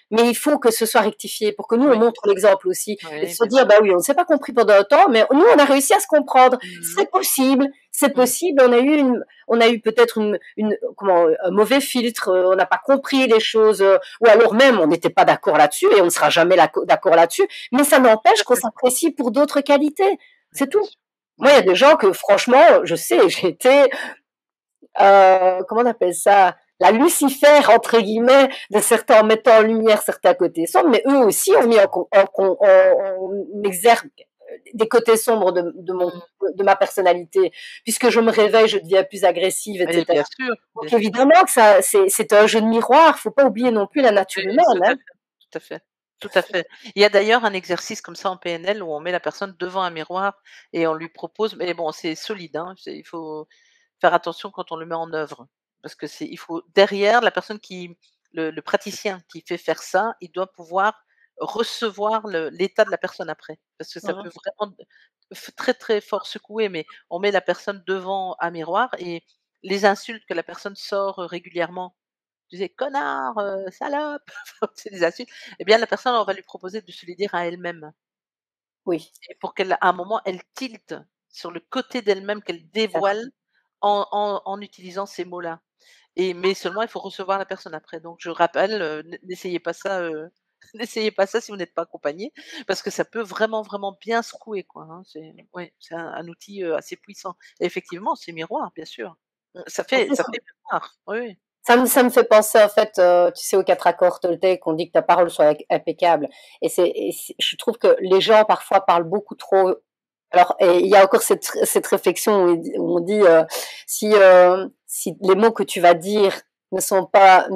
Mais il faut que ce soit rectifié pour que nous, on oui, montre l'exemple aussi. Et de oui, se bien dire, sûr. bah oui, on ne s'est pas compris pendant un temps, mais nous, on a réussi à se comprendre. Mmh C'est possible. C'est mh. possible. On a eu peut-être comment, un mauvais filtre, on n'a pas compris les choses, ou alors même on n'était pas d'accord là-dessus et on ne sera jamais d'accord là-dessus, mais ça Tout n'empêche à qu'on fait. s'apprécie pour d'autres qualités. Oui, C'est bien tout. sûr. Moi, il y a Oui. des gens que franchement, je sais, j'ai été, comment on appelle ça, la Lucifer entre guillemets de certains en mettant en lumière certains côtés sombres, mais eux aussi ont mis en exergue des côtés sombres Mmh. de ma personnalité, puisque je me réveille, je deviens plus agressive, Et etc. Donc bien sûr. évidemment que ça, c'est un jeu de miroir. Faut pas oublier non plus la nature Oui, humaine. tout à Hein. fait, tout à fait, tout à fait. Il y a d'ailleurs un exercice comme ça en PNL où on met la personne devant un miroir et on lui propose mais bon, c'est solide, hein, il faut faire attention quand on le met en œuvre. Parce que il faut derrière la personne le praticien qui fait faire ça, il doit pouvoir recevoir l'état de la personne après. Parce que ça Mhm. peut vraiment très, très fort secouer, mais on met la personne devant un miroir et les insultes que la personne sort régulièrement disais: «Connard, salope», c'est des insultes, eh bien la personne, on va lui proposer de se les dire à elle-même Oui, et pour qu'elle, à un moment, elle tilte sur le côté d'elle-même qu'elle ça, dévoile en utilisant ces mots-là mais seulement il faut recevoir la personne après donc je rappelle, n'essayez pas ça, N'essayez pas ça si vous n'êtes pas accompagné, parce que ça peut vraiment, vraiment bien secouer, quoi, hein. C'est un outil, assez puissant. Et effectivement, c'est miroir, bien sûr. En plus, Ça fait miroir. Oui, oui. ça me fait penser, en fait, tu sais, aux quatre accords Toltec, on dit que ta parole soit impeccable. Je trouve que les gens, parfois, parlent beaucoup trop. Alors, et il y a encore cette réflexion où on dit, si les mots que tu vas dire ne sont pas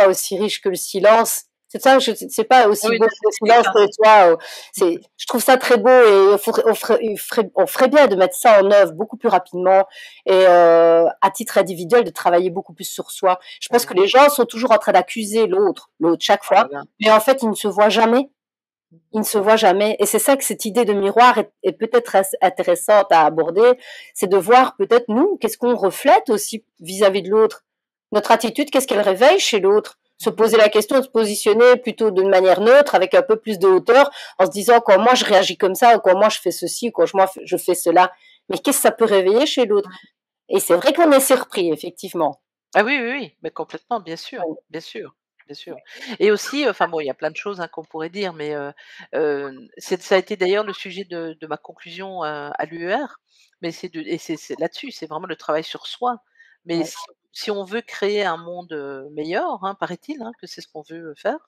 aussi riches que le silence, c'est ça, c'est pas Ah aussi oui, beau de que le cette silence idée-là. que toi. Je trouve ça très beau, et on ferait bien de mettre ça en œuvre beaucoup plus rapidement, et à titre individuel, de travailler beaucoup plus sur soi. Je pense que Ouais. les gens sont toujours en train d'accuser l'autre chaque Oh là fois, là. mais en fait, ils ne se voient jamais. Ils ne se voient jamais. Et c'est ça que cette idée de miroir est peut-être intéressante à aborder, c'est de voir peut-être nous, qu'est-ce qu'on reflète aussi vis-à-vis de l'autre. Notre attitude, qu'est-ce qu'elle réveille chez l'autre? Se poser la question, de se positionner plutôt d'une manière neutre, avec un peu plus de hauteur, en se disant quand moi je réagis comme ça, ou quand moi je fais ceci, ou quand moi je fais cela. Mais qu'est-ce que ça peut réveiller chez l'autre? Et c'est vrai qu'on est surpris, effectivement. Ah oui, oui, oui, mais complètement, bien sûr, bien sûr, bien sûr. Et aussi, enfin bon, il y a plein de choses, hein, qu'on pourrait dire, mais ça a été d'ailleurs le sujet de ma conclusion, à l'UER, mais c'est là-dessus, c'est vraiment le travail sur soi. Mais Ouais. si on veut créer un monde, meilleur, hein, paraît-il, hein, que c'est ce qu'on veut, faire.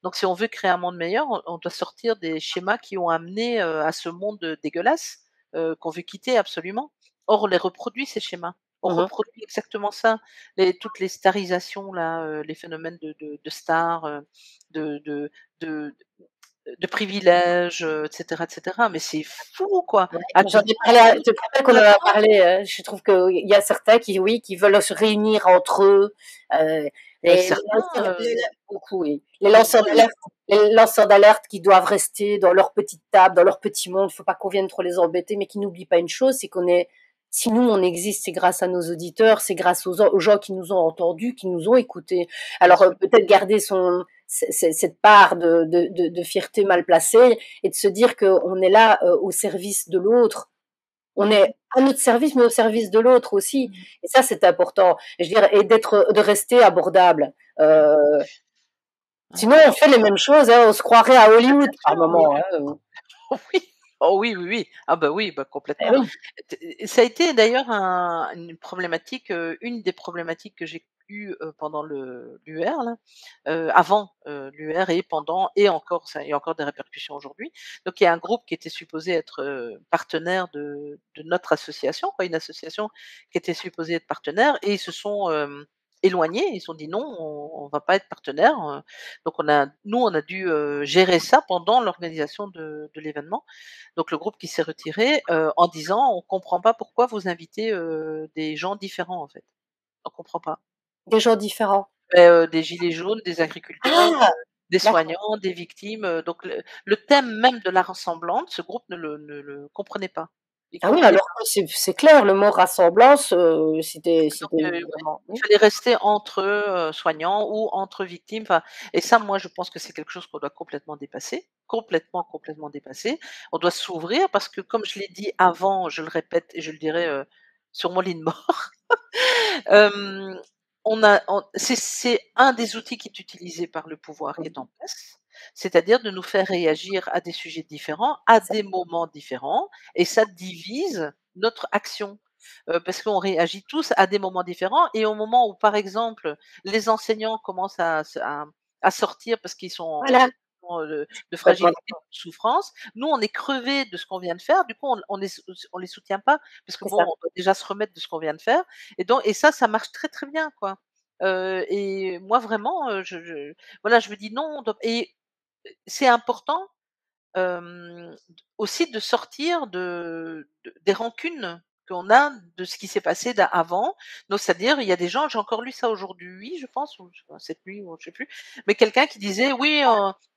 Donc si on veut créer un monde meilleur, on doit sortir des schémas qui ont amené, à ce monde, dégueulasse, qu'on veut quitter absolument. Or on les reproduit ces schémas. On Mhm. reproduit exactement ça, toutes les starisations là, les phénomènes de stars, de de privilèges, et cetera. Mais c'est fou quoi! Ouais, À quel j'en ai point parlé, on c'est pour ça qu'on on en a attend. parlé. Je trouve qu'il y a certains qui, oui, qui veulent se réunir entre eux. Les Certains, beaucoup, oui. Les beaucoup, lanceurs d'alerte, qui doivent rester dans leur petite table, dans leur petit monde. Il ne faut pas qu'on vienne trop les embêter, mais qui n'oublient pas une chose, c'est si nous on existe, c'est grâce à nos auditeurs, c'est grâce aux gens qui nous ont entendus, qui nous ont écoutés. bien Alors sûr. peut-être garder cette part de fierté mal placée, et de se dire qu'on est là, au service de l'autre. On Mmh est à notre service, mais au service de l'autre aussi. mh. Et ça, c'est important. Je veux dire, et de rester abordable. Mmh. Ouais. Sinon, on fait les mêmes choses, hein, on se croirait à Ah Hollywood bien par sûr, oui, moment, oui. hein. Oui. Oh oui, oui, oui. Ah bah oui, bah Eh complètement. oui. Ça a été d'ailleurs une problématique, une des problématiques que j'ai eues, pendant l'UR là, avant, l'UR et pendant et encore, ça il y a encore des répercussions aujourd'hui. Donc il y a un groupe qui était supposé être, partenaire de notre association, quoi, une association qui était supposée être partenaire et ils se sont, éloignés. Ils se sont dit: «Non, on va pas être partenaire», donc on a dû, gérer ça pendant l'organisation de l'événement. Donc le groupe qui s'est retiré, en disant: «On comprend pas pourquoi vous invitez, des gens différents, en fait. On comprend pas». Des gens différents. Des gilets jaunes, des agriculteurs, Ah! des D'accord. soignants, des victimes, donc le thème même de la rassemblante, ce groupe ne le comprenait pas. Il Ah oui, comprenait alors pas. que c'est clair, le mot «rassemblance», c'était Donc c'était ouais, vraiment, il oui. fallait rester entre, soignants ou entre victimes, enfin et ça, moi, je pense que c'est quelque chose qu'on doit complètement dépasser, complètement, complètement dépasser. On doit s'ouvrir parce que comme je l'ai dit avant, je le répète et je le dirai, sur mon lit de mort, hem, c'est un des outils qui est utilisé par le pouvoir qui est en place, c'est-à-dire de nous faire réagir à des sujets différents, à Ça, des moments différents et ça divise notre action. Parce qu'on réagit tous à des moments différents et au moment où, par exemple, les enseignants commencent à sortir parce qu'ils sont en voilà, situation, de complètement fragilité, de souffrance, nous, on est crevés de ce qu'on vient de faire, du coup, on les soutient pas parce que c'est bon, ça. on doit déjà se remettre de ce qu'on vient de faire et ça marche très, très bien, quoi. Et moi vraiment, voilà, je me dis: «Non, on doit» et c'est important, aussi de sortir des rancunes qu'on a de ce qui s'est passé avant. Donc c'est-à-dire, il y a des gens, j'ai encore lu ça aujourd'hui, je pense, ou je sais pas, cette nuit, ou je sais plus, mais quelqu'un qui disait: «Oui,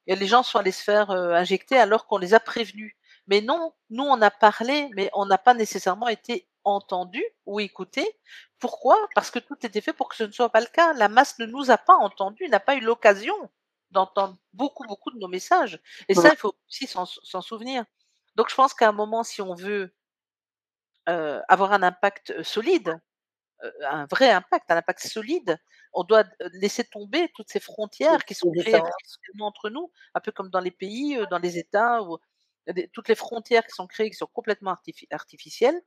les gens sont allés se faire, injecter alors qu'on les a prévenus». Mais non, nous on a parlé, mais on n'a pas nécessairement été entendus ou écoutés. Pourquoi? Parce que tout était fait pour que ce ne soit pas le cas. La masse ne nous a pas entendus, n'a pas eu l'occasion d'entendre beaucoup, beaucoup de nos messages. Et Mmh. ça, il faut aussi s'en souvenir. Donc je pense qu'à un moment, si on veut, avoir un impact, solide, un vrai impact, un impact solide. On doit laisser tomber toutes ces frontières qui sont C'est créées différent. artificiellement entre nous, un peu comme dans les pays, dans les États où toutes les frontières qui sont créées, qui sont complètement artificielles.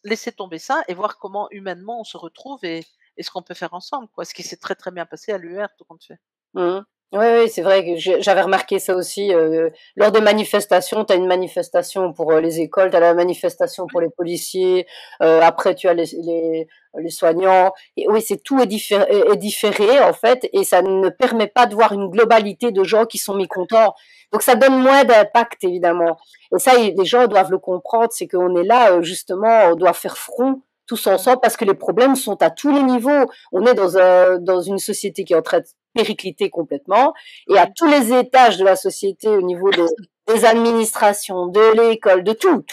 Laisser tomber ça et voir comment humainement on se retrouve et ce qu'on peut faire ensemble, quoi. Ce qui s'est très, très bien passé à l'UR, tout compte fait. Mmh. Oui, oui, c'est vrai que j'avais remarqué ça aussi, lors des manifestations. Tu as une manifestation pour, les écoles, tu as la manifestation pour Oui, les policiers, après tu as les soignants et oui, c'est tout est différé, en fait et ça ne permet pas de voir une globalité de gens qui sont mécontents. Donc ça donne moins d'impact, évidemment et ça, les gens doivent le comprendre, c'est qu'on est là, justement, on doit faire front tous mmh, ensemble parce que les problèmes sont à tous les niveaux. On est dans une société qui est en train de péricliter complètement et à oui, tous les étages de la société, au niveau des administrations, de l'école, de tout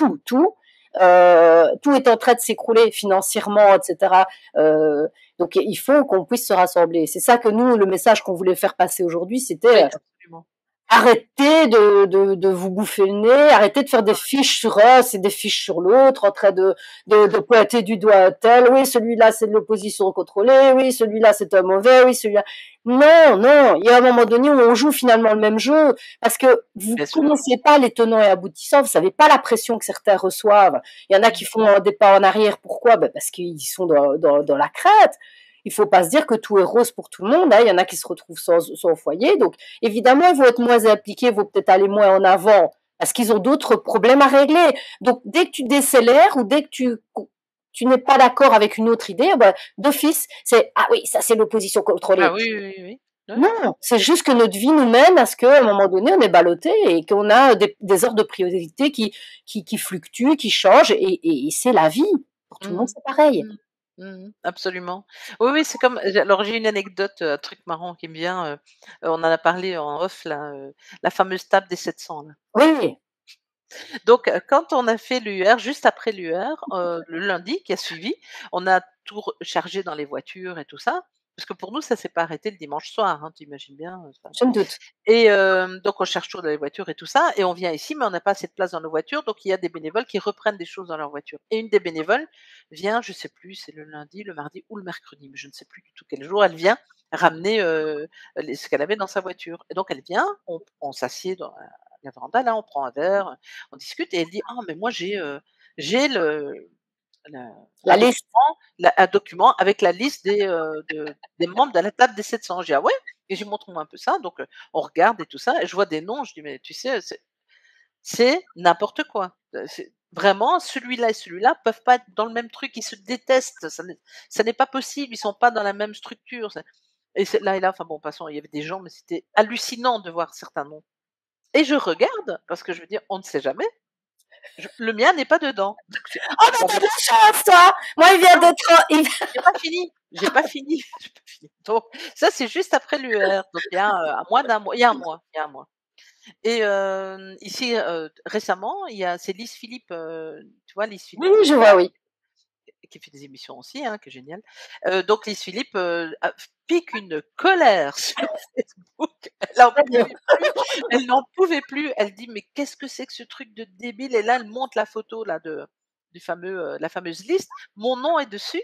est en train de s'écrouler financièrement, etc. Donc il faut qu'on puisse se rassembler. C'est ça que nous, le message qu'on voulait faire passer aujourd'hui, c'était oui, absolument. arrêtez de vous bouffer le nez, arrêtez de faire des fiches sur un, c'est des fiches sur l'autre, en train de pointer du doigt un tel, oui, celui-là c'est de l'opposition contrôlée, oui, celui-là c'est un mauvais, oui, celui-là. Non, non, il y a un moment donné où on joue finalement le même jeu, parce que vous Bien sûr. connaissez pas les tenants et aboutissants, vous savez pas la pression que certains reçoivent. Il y en a qui Mmh. font des pas en arrière, pourquoi? Ben parce qu'ils sont dans la crainte. Il faut pas se dire que tout est rose pour tout le monde, hein. Il y en a qui se retrouvent sans foyer, donc évidemment, ils vont être moins impliqués, ils vont peut-être aller moins en avant parce qu'ils ont d'autres problèmes à régler. Donc, dès que tu décélères ou dès que tu n'es pas d'accord avec une autre idée, ben, d'office, c'est ah oui, ça c'est l'opposition Ah contrôlée. oui, oui, oui, oui. Oui, Non, c'est juste que notre vie nous mène à ce qu'à un moment donné, on est ballotté et qu'on a des ordres de priorité qui fluctuent, qui changent et c'est la vie. Pour tout le monde, mmh c'est pareil. mh. Mmh. Absolument. Oui, oui, c'est comme alors j'ai une anecdote, un truc marrant qui me vient, on en a parlé en off là, la fameuse table des 700 là. Oui, Donc, quand on a fait l'UR, juste après l'UR, le lundi qui a suivi, on a tout rechargé dans les voitures et tout ça, parce que pour nous, ça s'est pas arrêté le dimanche soir, hein, tu imagines bien, ça je me doute. et donc on cherche tout dans les voitures et tout ça et on vient ici, mais on n'a pas assez de place dans nos voitures, donc il y a des bénévoles qui reprennent des choses dans leur voiture et une des bénévoles vient, je sais plus, c'est le lundi, le mardi ou le mercredi, mais je ne sais plus du tout quel jour, elle vient ramener, les ce qu'elle avait dans sa voiture et donc elle vient, on s'assied dans la véranda là, on prend un verre, on discute et elle dit: «Ah mais moi j'ai la La liste. un document avec la liste des membres de la table des 700». Je dis: «Ah ouais?» et je lui montre-moi un peu ça, donc on regarde et tout ça et je vois des noms, je dis: «Mais tu sais, c'est n'importe quoi». C'est vraiment celui-là et celui-là peuvent pas être dans le même truc, ils se détestent, ça n'est pas possible, ils sont pas dans la même structure, c'est c'est là et là, enfin bon, passons, il y avait des gens, mais c'était hallucinant de voir certains noms et je regarde parce que je veux dire: «On ne sait jamais». Le mien n'est pas dedans. Donc c'est Oh, bah, t'as de la chance, toi! Moi, il vient non, d'être, j'ai pas fini, j'ai pas fini, j'ai pas fini. Donc ça, c'est juste après l'UR, donc il y a, à moins d'un mois, il y a un mois, il y a un mois et ici, récemment, il y a c'est Lise Philippe, tu vois Lise oui, Philippe, oui, je vois, oui. qui fait des émissions aussi, hein, qui est génial. Donc Lise Philippe, a pique une colère sur Facebook, elle n'en pouvait plus, elle dit: «Mais qu'est-ce que c'est que ce truc de débile?» et là, elle montre la photo là du fameux, la fameuse liste. Mon nom est dessus,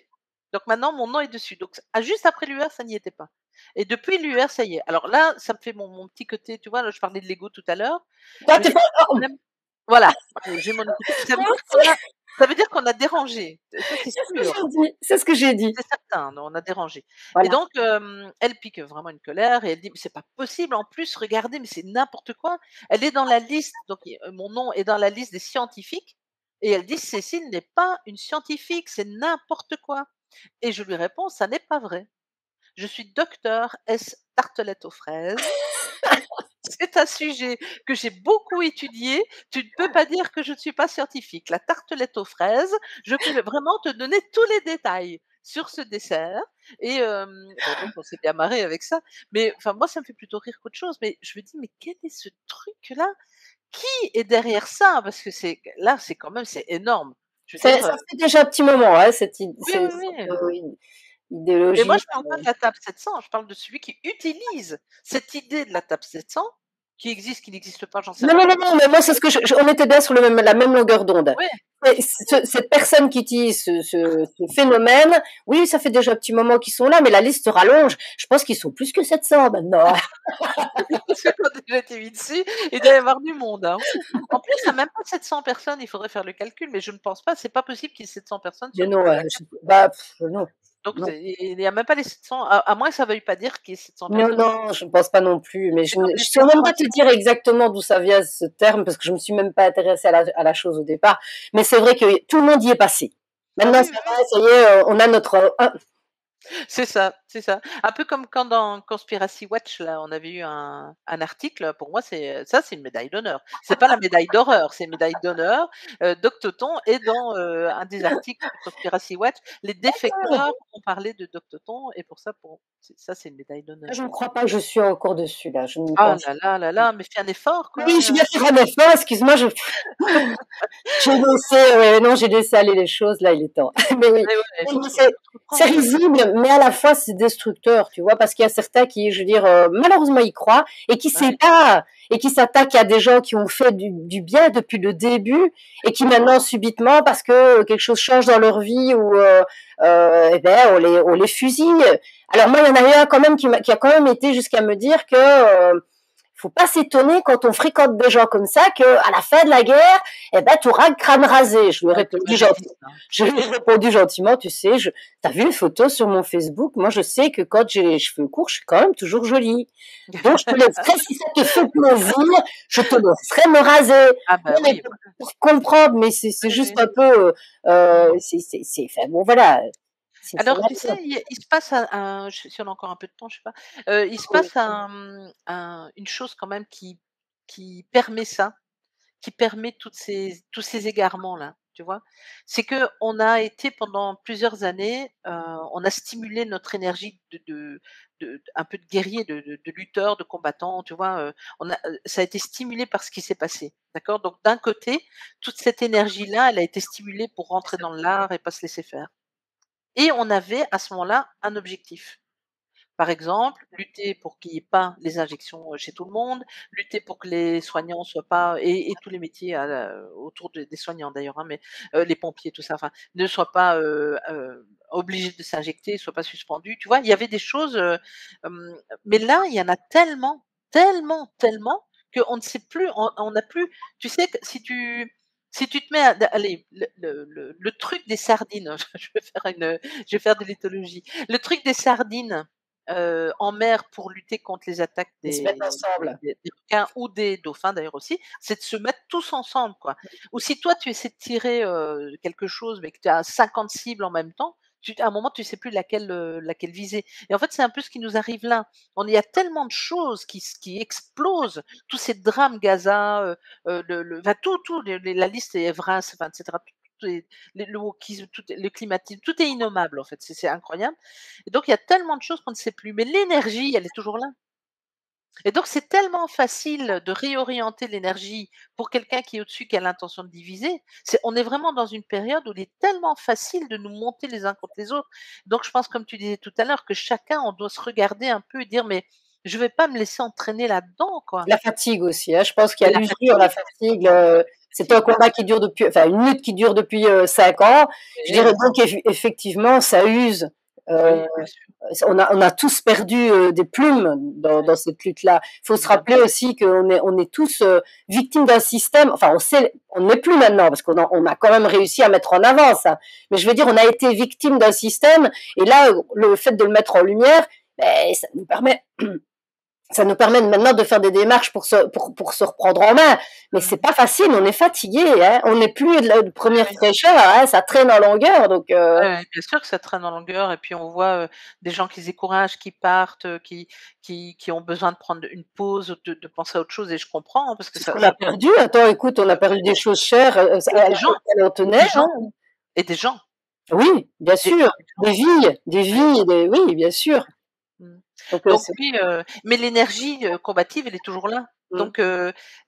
donc maintenant mon nom est dessus. Donc juste après l'UR, ça n'y était pas et depuis l'UR, ça y est. Alors là, ça me fait mon petit côté, tu vois, là, je parlais de l'ego tout à l'heure. Toi, Je me t'es dis: pas, «Quand même» voilà, j'ai mon écoute. Ça veut dire qu'on a dérangé, ça c'est c'est ce que sûr. j'ai dit. C'est ce que j'ai dit. C'est certain, non, on a dérangé et Voilà. donc elle pique vraiment une colère et elle dit: «Mais c'est pas possible, en plus regardez, mais c'est n'importe quoi». Elle est dans la liste, donc mon nom est dans la liste des scientifiques et elle dit: «Cécile n'est pas une scientifique, c'est n'importe quoi» et je lui réponds: «Ça n'est pas vrai. Je suis docteur S tartelette aux fraises. C'est un sujet que j'ai beaucoup étudié. Tu ne peux pas dire que je ne suis pas scientifique. La tartelette aux fraises, je peux vraiment te donner tous les détails sur ce dessert et bon donc on s'est bien marré avec ça, mais enfin moi ça me fait plutôt rire qu'autre chose, mais je me dis: «Mais quel est ce truc-là? Qui est derrière ça?» parce que c'est là, c'est quand même c'est énorme. Je veux dire, Ça fait déjà un petit moment, hein, oui, oui, oui. Et moi idéologie. je parle pas de la table 700, je parle de celui qui utilise cette idée de la table 700 qui existe, qui n'existe pas, j'en sais Non, rien. non, non, non, mais moi, c'est ce que on était bien sur la même longueur d'onde. Ouais. Et cette personne qui utilise ce phénomène, oui, ça fait déjà un petit moment qu'ils sont là, mais la liste se rallonge. Je pense qu'ils sont plus que 700 maintenant. Parce que quand déjà été mis dessus, il doit y avoir du monde, hein. En plus, il y a même pas 700 personnes, il faudrait faire le calcul, mais je ne pense pas, c'est pas possible qu'il y ait 700 personnes Mais sur non, toute la Terre. bah, non, Donc non. il y a même pas les 700, à moins que ça veuille pas dire qu'il y ait 700 Non, personnes. non, je ne pense pas non plus, mais C'est comme je les saurais même stations pas te dire essence. exactement d'où ça vient ce terme, parce que je me suis même pas intéressée à la chose au départ. Mais c'est vrai que tout le monde y est passé. Ah Maintenant, oui, ça oui, oui. va, ça y est, on a notre, C'est ça, c'est ça. Un peu comme quand dans Conspiracy Watch, là, on avait eu un article, pour moi, c'est une médaille d'honneur. C'est pas la médaille d'horreur, c'est une médaille d'honneur. Doctoton est dans, un des articles de Conspiracy Watch. Les défecteurs ont parlé de Doctoton et pour ça, c'est une médaille d'honneur. je ne crois pas que je suis encore dessus, là, je ne Ah pense là là là là, mais fais un effort, oui, quoi, je viens faire un effort, excuse-moi, j'ai laissé aller les choses, là, il est temps. Mais oui, mais ouais, faut se c'est reprendre. risible, mais à la fois, c'est destructeur, tu vois, parce qu'il y a certains qui, je veux dire, malheureusement, y croient, et qui Ouais. et qui s'attaquent à des gens qui ont fait du bien depuis le début, et qui maintenant, subitement, parce que quelque chose change dans leur vie, ou, eh ben, on les fusille. Alors moi, il y en a eu un quand même qui a quand même été jusqu'à me dire que, faut pas s'étonner quand on fréquente des gens comme ça que à la fin de la guerre, eh ben, tu auras le crâne rasé. Ouais, tu m'avais dit ça. Je lui ai répondu gentiment, tu sais, t'as vu une photo sur mon Facebook? Moi, je sais que quand j'ai les cheveux courts, je suis quand même toujours jolie. Donc, je te laisserai, si ça te fait plaisir, je te laisserai me raser. Ah bah Non, mais oui, pour comprendre, mais c'est oui, juste oui. un peu, Mmh. enfin, bon, voilà. C'est Alors, tu sais, il se passe si on a encore un peu de temps, je sais pas, il se passe une chose quand même qui permet ça, qui permet tous ces égarements-là, tu vois? C'est que on a été pendant plusieurs années, on a stimulé notre énergie un peu de guerrier, de lutteur, de combattant, tu vois? Ça a été stimulé par ce qui s'est passé, d'accord? Donc d'un côté, toute cette énergie-là, elle a été stimulée pour rentrer dans l'art et pas se laisser faire. Et on avait à ce moment-là un objectif. Par exemple, lutter pour qu'il n'y ait pas les injections, chez tout le monde, lutter pour que les soignants soient pas et tous les métiers autour des soignants d'ailleurs, hein, mais les pompiers, tout ça, enfin, ne soient pas, obligés de s'injecter, soient pas suspendus, tu vois? Il y avait des choses, mais là, il y en a tellement, tellement, tellement qu'on ne sait plus, on n'a plus tu sais que si tu te mets à allez, le truc des sardines, je vais faire de l'éthologie. Le truc des sardines, en mer pour lutter contre les attaques ils se mettent ensemble. des requins ou des dauphins d'ailleurs aussi, c'est de se mettre tous ensemble, quoi. Ou si toi tu essaies de tirer, quelque chose, mais que tu as 50 cibles en même temps, à un moment tu sais plus laquelle viser. Et en fait, c'est un peu ce qui nous arrive là. Il y a tellement de choses qui explosent, tous ces drames Gaza, enfin tout la liste est Evras, enfin et cetera, tout est le wokisme, le climatisme, tout est innommable en fait, c'est incroyable. Et donc il y a tellement de choses qu'on ne sait plus, mais l'énergie, elle est toujours là. Et donc c'est tellement facile de réorienter l'énergie pour quelqu'un qui est au-dessus, qui a l'intention de diviser. On est vraiment dans une période où il est tellement facile de nous monter les uns contre les autres. Donc je pense, comme tu disais tout à l'heure, que chacun, on doit se regarder un peu et dire: «Mais je vais pas me laisser entraîner là-dedans, quoi». La fatigue aussi, hein. Je pense qu'il y Et a la l'usure, la fatigue, fatigue, c'est un fatigue, combat qui dure depuis enfin une lutte qui dure depuis, 5 ans. Je oui, dirais donc effectivement ça use, heu, oui, bien sûr. on a tous perdu, des plumes dans cette lutte-là. Il faut se Évidemment. rappeler aussi on est tous, victimes d'un système enfin on n'est plus maintenant parce on a quand même réussi à mettre en avant ça. Mais je veux dire, on a été victime d'un système et là, le fait de le mettre en lumière, beh, ça nous permet maintenant de faire des démarches pour se reprendre en main. Mais c'est Mmh. pas facile, on est fatigué, hein. On n'est plus de Ouais, première ouais. fraîcheur, hein, ça traîne en longueur, donc Ouais, ouais, bien sûr que ça traîne en longueur et puis on voit, des gens qui se découragent, qui partent, qui ont besoin de prendre une pause ou de penser à autre chose et je comprends, hein, parce que c'est ce qu'on a ça peut perdu. Attends, écoute, on a perdu des choses chères, et des gens auxquelles on et tenait, des gens hein. et des gens, Oui, bien sûr, des gens, ouais. oui, bien sûr. Mmh. Donc Donc c'est oui, mais l'énergie, combative, elle est toujours là. mmh. Donc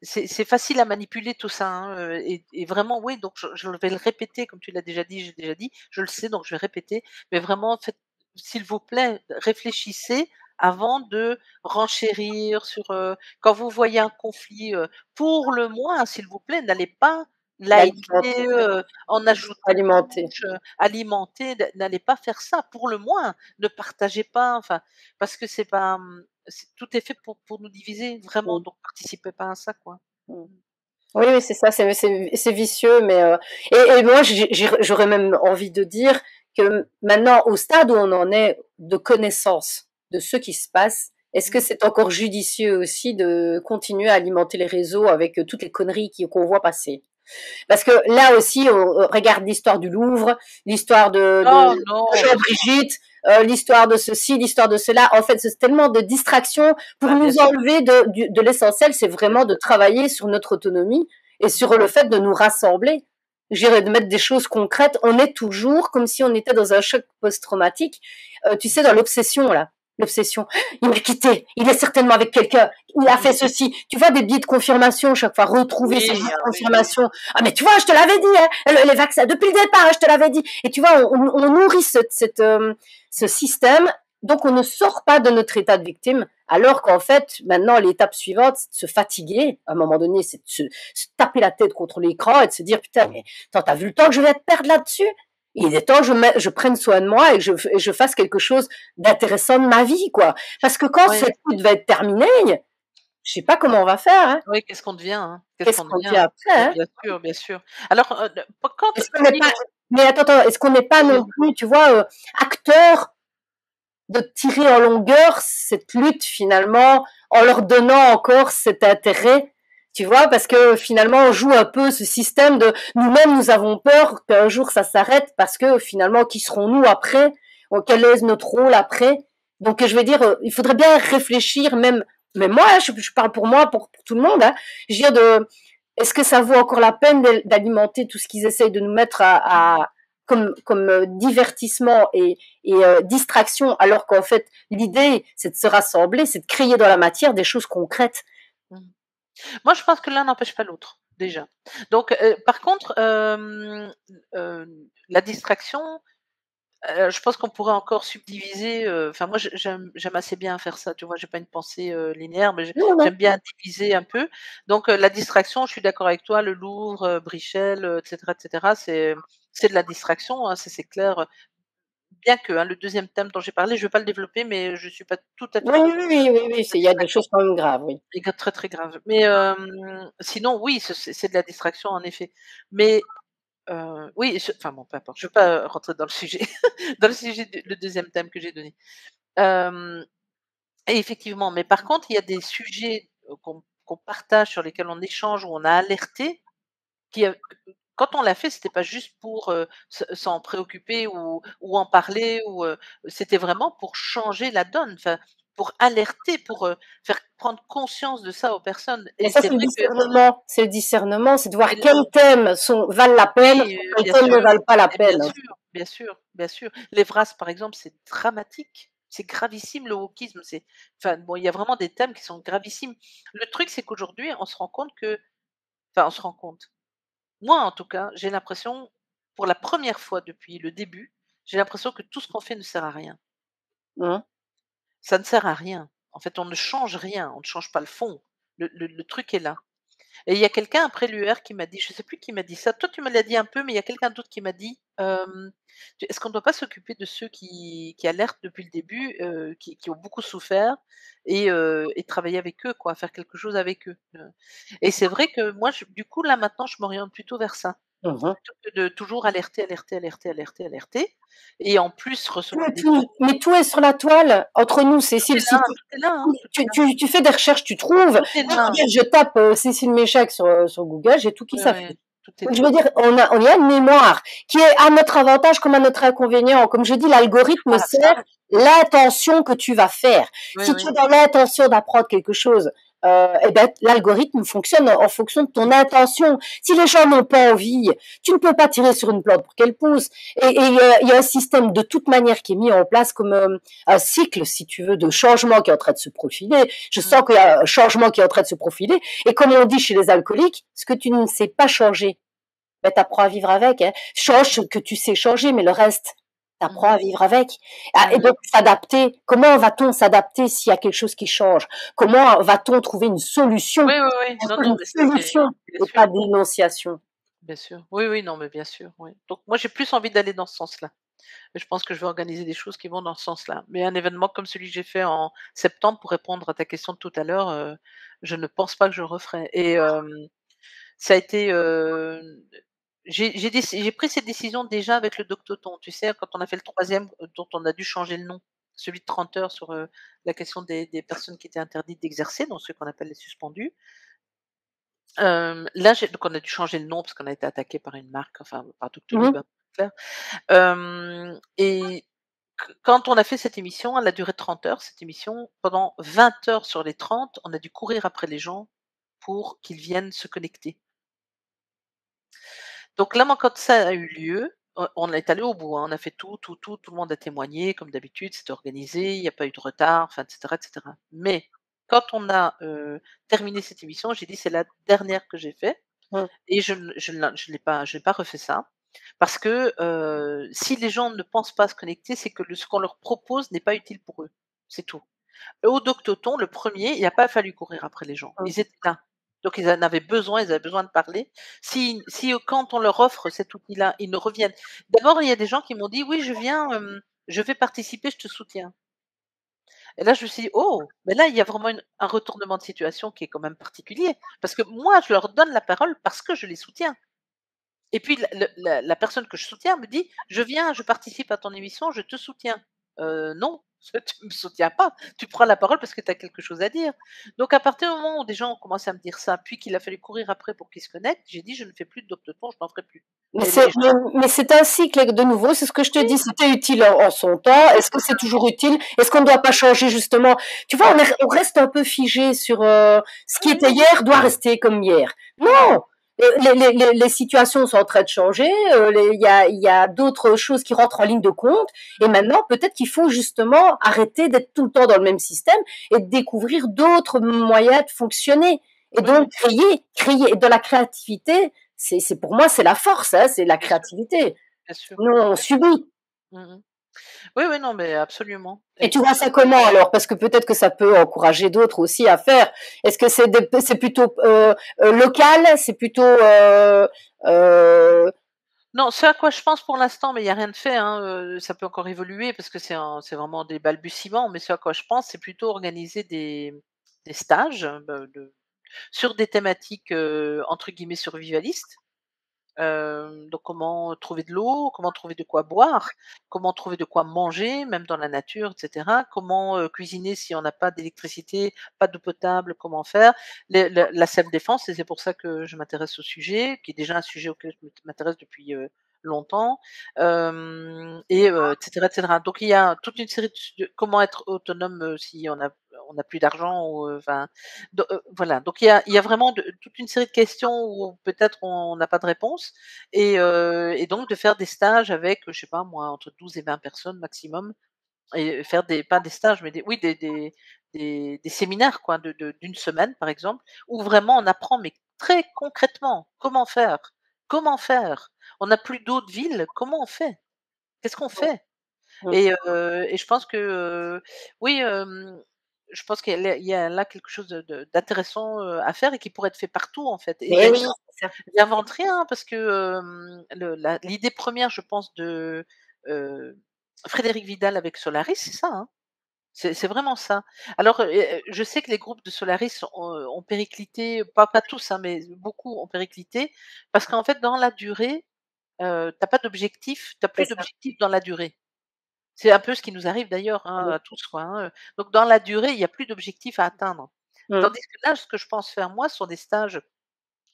c'est facile à manipuler tout ça, hein, et vraiment oui, donc je vais le répéter comme tu l'as déjà dit, j'ai déjà dit, je le sais donc je vais répéter, mais vraiment faites s'il vous plaît, réfléchissez avant de renchérir sur, quand vous voyez un conflit, pour le moins, s'il vous plaît, n'allez pas liker, L'alimenter, en ajouter une alimenter. couche, alimenter, n'allez pas faire ça, pour le moins. Ne partagez pas, enfin, parce que c'est pas, tout est fait pour nous diviser, vraiment, Mmh, donc participez pas à ça, quoi. mmh. Oui, oui, c'est ça, c'est vicieux, mais et moi j'aurais même envie de dire que maintenant, au stade où on en est de connaissance de ce qui se passe, est-ce que Mmh. c'est encore judicieux aussi de continuer à alimenter les réseaux avec toutes les conneries qu'on voit passer? Parce que là aussi, on regarde l'histoire du Louvre, l'histoire de Oh non, mais Jean-Brigitte, l'histoire de ceci, l'histoire de cela. En fait, c'est tellement de distractions pour bah, bien nous sûr. enlever de l'essentiel. C'est vraiment de travailler sur notre autonomie et Mmh. sur le fait de nous rassembler. J'irais de mettre des choses concrètes. On est toujours comme si on était dans un choc post-traumatique. Tu sais, dans l'obsession, là. L'obsession. Il m'a quitté. Il est certainement avec quelqu'un. Il a fait Mmh. ceci. Tu vois des billets de confirmation chaque fois. Retrouver ces billets Oui, de oui, oui. confirmation. Ah mais tu vois, je te l'avais dit, hein, les vaccins, depuis le départ, hein, je te l'avais dit. Et tu vois, on nourrit ce système, donc on ne sort pas de notre état de victime, alors qu'en fait, maintenant, l'étape suivante, c'est de se fatiguer, à un moment donné, c'est de se taper la tête contre l'écran et de se dire, putain, mais attends, t'as vu le temps que je vais te perdre là-dessus? Il est temps que je prenne soin de moi et que je fasse quelque chose d'intéressant de ma vie, quoi. Parce que quand Ouais, cette lutte va être terminée, je sais pas comment on va faire, hein. ouais, qu'est-ce qu'on devient, hein? Qu'est-ce Qu'est-ce qu'on qu'on devient, dit hein? après, Ouais, hein? bien sûr, bien sûr. Alors, quand Est-ce qu'on n'est si pas, mais attends, est-ce qu'on n'est pas oui, non plus, tu vois, acteur de tirer en longueur cette lutte finalement en leur donnant encore cet intérêt, tu vois, parce que finalement on joue un peu ce système de nous-mêmes nous avons peur qu'un jour ça s'arrête parce que finalement qui serons-nous après, quel est notre rôle après, donc je veux dire il faudrait bien réfléchir même moi hein, je parle pour moi pour tout le monde hein, je veux dire de est-ce que ça vaut encore la peine d'alimenter tout ce qu'ils essayent de nous mettre à comme divertissement et distraction, alors qu'en fait, l'idée, c'est de se rassembler, c'est de créer dans la matière des choses concrètes. mmh. Moi, je pense que l'un n'empêche pas l'autre, déjà. Donc, par contre, la distraction, je pense qu'on pourrait encore subdiviser, enfin moi j'aime assez bien faire ça, tu vois? J'ai pas une pensée, linéaire, mais Non, non. j'aime bien diviser un peu. Donc, la distraction, je suis d'accord avec toi, le Louvre, Brichel, et cetera, c'est de la distraction, hein, ça c'est clair, bien que, hein, le deuxième thème dont j'ai parlé, je vais pas le développer, mais je suis pas tout à fait Oui, d'accord oui, oui, oui, oui, avec la il y a des distraction. choses quand même graves, oui. Et très, très grave. Mais, sinon oui, c'est de la distraction en effet. Mais, oui, enfin bon, peu importe, je ne veux pas, rentrer dans le sujet dans le sujet du le 2e thème que j'ai donné. Hem Et effectivement, mais par contre, il y a des sujets, qu'on partage, sur lesquels on échange, où on a alerté, qui, quand on l'a fait, c'était pas juste pour, s'en préoccuper ou en parler c'était vraiment pour changer la donne, enfin, pour alerter, pour, faire prendre conscience de ça aux personnes Mais et ça, c'est vrai que c'est le discernement, c'est de voir et quels thèmes valent la peine, oui, quels bien thèmes ne sûr valent pas la et bien peine. sûr, bien sûr, bien sûr. Les phrases, par exemple, c'est dramatique, c'est gravissime le wokisme, enfin bon, il y a vraiment des thèmes qui sont gravissimes. Le truc, c'est qu'aujourd'hui, on se rend compte que enfin, on se rend compte. Moi, en tout cas, j'ai l'impression, pour la première fois depuis le début, j'ai l'impression que tout ce qu'on fait ne sert à rien. Hein. Ça ne sert à rien. En fait, on ne change rien, on ne change pas le fond. Le truc est là. Et il y a quelqu'un après l'UR qui m'a dit, je sais plus qui m'a dit ça, toi tu me l'as dit un peu, mais il y a quelqu'un d'autre qui m'a dit, «Est-ce qu'on ne doit pas s'occuper de ceux qui alertent depuis le début, qui ont beaucoup souffert et travailler avec eux quoi, faire quelque chose avec eux?» Et c'est vrai que moi du coup là maintenant je m'oriente plutôt vers ça. Mhm. Plutôt que de toujours alerter, alerter, alerter, alerter, alerter et en plus recevoir des Mais tout est sur la toile. Entre nous, tout Cécile, est là, si tout est là, hein, tout est là, tu fais des recherches, tu trouves. tout est Moi, là. regarde, je tape Cécile Méchac sur Google, j'ai tout qui Oui, s'affiche. oui, tout est Donc, je là. veux dire, on y a une mémoire qui est à notre avantage comme à notre inconvénient. Comme je dis, l'algorithme Ah ça, sert l'intention que tu vas faire. oui, Si tu oui. es dans l'intention d'apprendre quelque chose, eh ben, l'algorithme fonctionne en fonction de ton intention. Si les gens n'ont pas envie, tu ne peux pas tirer sur une plante pour qu'elle pousse. Et il y a un système de toute manière qui est mis en place comme un cycle, si tu veux, de changement qui est en train de se profiler. Je Mmh. sens qu'il y a un changement qui est en train de se profiler. Et comme on dit chez les alcooliques, ce que tu ne sais pas changer, ben, t'apprends à vivre avec. Hein. Change ce que tu sais changer, mais le reste, T'apprends à Mmh. vivre avec. Et Mmh. donc s'adapter. Comment va-t-on s'adapter s'il y a quelque chose qui change? Comment va-t-on trouver une solution? Oui, oui, oui. Non, Construire non, une mais ça c'est solution bien et pas sûr, d'énonciation. bien sûr. Oui, oui, non, mais bien sûr, oui. Donc moi, j'ai plus envie d'aller dans ce sens-là. Je pense que je vais organiser des choses qui vont dans ce sens-là. Mais un événement comme celui que j'ai fait en septembre, pour répondre à ta question de tout à l'heure, je ne pense pas que je le referai. Et ça a été, j'ai pris cette décision déjà avec le Doctoton. Tu sais, quand on a fait le troisième, dont on a dû changer le nom, celui de 30 heures sur, la question des personnes qui étaient interdites d'exercer, donc ceux qu'on appelle les suspendus. Là, donc on a dû changer le nom parce qu'on a été attaqué par une marque, enfin par Mmh Doctolib, hein, clair. Et quand on a fait cette émission, elle a duré 30 heures, cette émission. Pendant 20 heures sur les 30, on a dû courir après les gens pour qu'ils viennent se connecter. Donc là, moi, quand ça a eu lieu, on est allé au bout, hein. On a fait tout le monde a témoigné comme d'habitude, c'était organisé, il y a pas eu de retard, enfin et cetera et cetera. Mais quand on a, terminé cette émission, j'ai dit: «C'est la dernière que j'ai fait» mh. et je n'ai pas refait ça parce que, si les gens ne pensent pas à se connecter, c'est que ce qu'on leur propose n'est pas utile pour eux, c'est tout. Au Doctoton, le premier, il a pas fallu courir après les gens. Mmh. Ils étaient là. Donc ils en avaient besoin, ils avaient besoin de parler. Si, quand on leur offre cet outil-là, ils ne reviennent. D'abord, il y a des gens qui m'ont dit: «Oui, je viens, je vais participer, je te soutiens». Et là, je me suis dit: «Oh!» mais là, il y a vraiment un retournement de situation qui est quand même particulier. Parce que moi, je leur donne la parole parce que je les soutiens. Et puis la personne que je soutiens me dit: «Je viens, je participe à ton émission, je te soutiens». Non, tu me soutiens pas. Tu prends la parole parce que tu as quelque chose à dire. Donc à partir du moment où des gens ont commencé à me dire ça, puis qu'il a fallu courir après pour qu'ils se connectent, j'ai dit: «Je ne fais plus de Doctoton, je n'en ferai plus». Mais Et c'est les gens mais c'est un cycle de nouveau, c'est ce que je te oui, dis, c'était utile en son temps. Est-ce que c'est toujours utile? Est-ce qu'on ne doit pas changer justement? Tu vois, on reste un peu figé sur, ce qui oui, était hier doit rester comme hier. oui, Non! Les situations sont en train de changer, il y a d'autres choses qui rentrent en ligne de compte et mmh, maintenant peut-être qu'il faut justement arrêter d'être tout le temps dans le même système et de découvrir d'autres moyens de fonctionner et oui, oui, donc créer de la créativité, c'est pour moi, c'est la force, hein, c'est la bien sûr, créativité. bien sûr. Nous, on Oui, subit. mmh mh. Oui, oui, non, mais absolument Et et tu vois ça comment alors? Parce que peut-être que ça peut encourager d'autres aussi à faire. Est-ce que c'est plutôt local? C'est plutôt euh, non, ce à quoi je pense pour l'instant, mais il y a rien de fait, hein, ça peut encore évoluer parce que c'est vraiment des balbutiements, mais ce à quoi je pense, c'est plutôt organiser des stages, sur des thématiques, entre guillemets «survivalistes». Donc comment trouver de l'eau, comment trouver de quoi boire, comment trouver de quoi manger, même dans la nature, et cetera. Comment, cuisiner si on n'a pas d'électricité, pas d'eau potable, comment faire? La self-défense et c'est pour ça que je m'intéresse au sujet, qui est déjà un sujet auquel je m'intéresse depuis, longtemps, et cetera, et cetera. Donc il y a toute une série de comment être autonome, si on a plus d'argent ou, enfin, voilà. Donc il y a vraiment toute une série de questions où peut-être on n'a pas de réponse et donc de faire des stages avec, je sais pas moi, entre 12 et 20 personnes maximum et faire des pas des stages, mais des séminaires quoi d'une semaine par exemple, où vraiment on apprend mais très concrètement comment faire? Comment faire? On n'a plus d'eau de ville, comment on fait? Qu'est-ce qu'on fait? Et je pense que, oui, je pense qu'il y a là quelque chose d'intéressant, à faire et qui pourrait être fait partout en fait et mais oui, c'est ça. j'invente rien parce que, l'idée première je pense de, heu, Frédéric Vidal avec Solaris, c'est ça, hein? C'est vraiment ça. Alors, je sais que les groupes de Solaris ont périclité, pas tous, hein, mais beaucoup ont périclité parce qu'en fait dans la durée, tu pas d'objectif, tu C'est plus ça. d'objectif dans la durée. C'est un peu ce qui nous arrive d'ailleurs, hein, à tous quoi, hein, donc dans la durée, il y a plus d'objectifs à atteindre. Mmh. Tandis que là, ce que je pense faire moi, ce sont des stages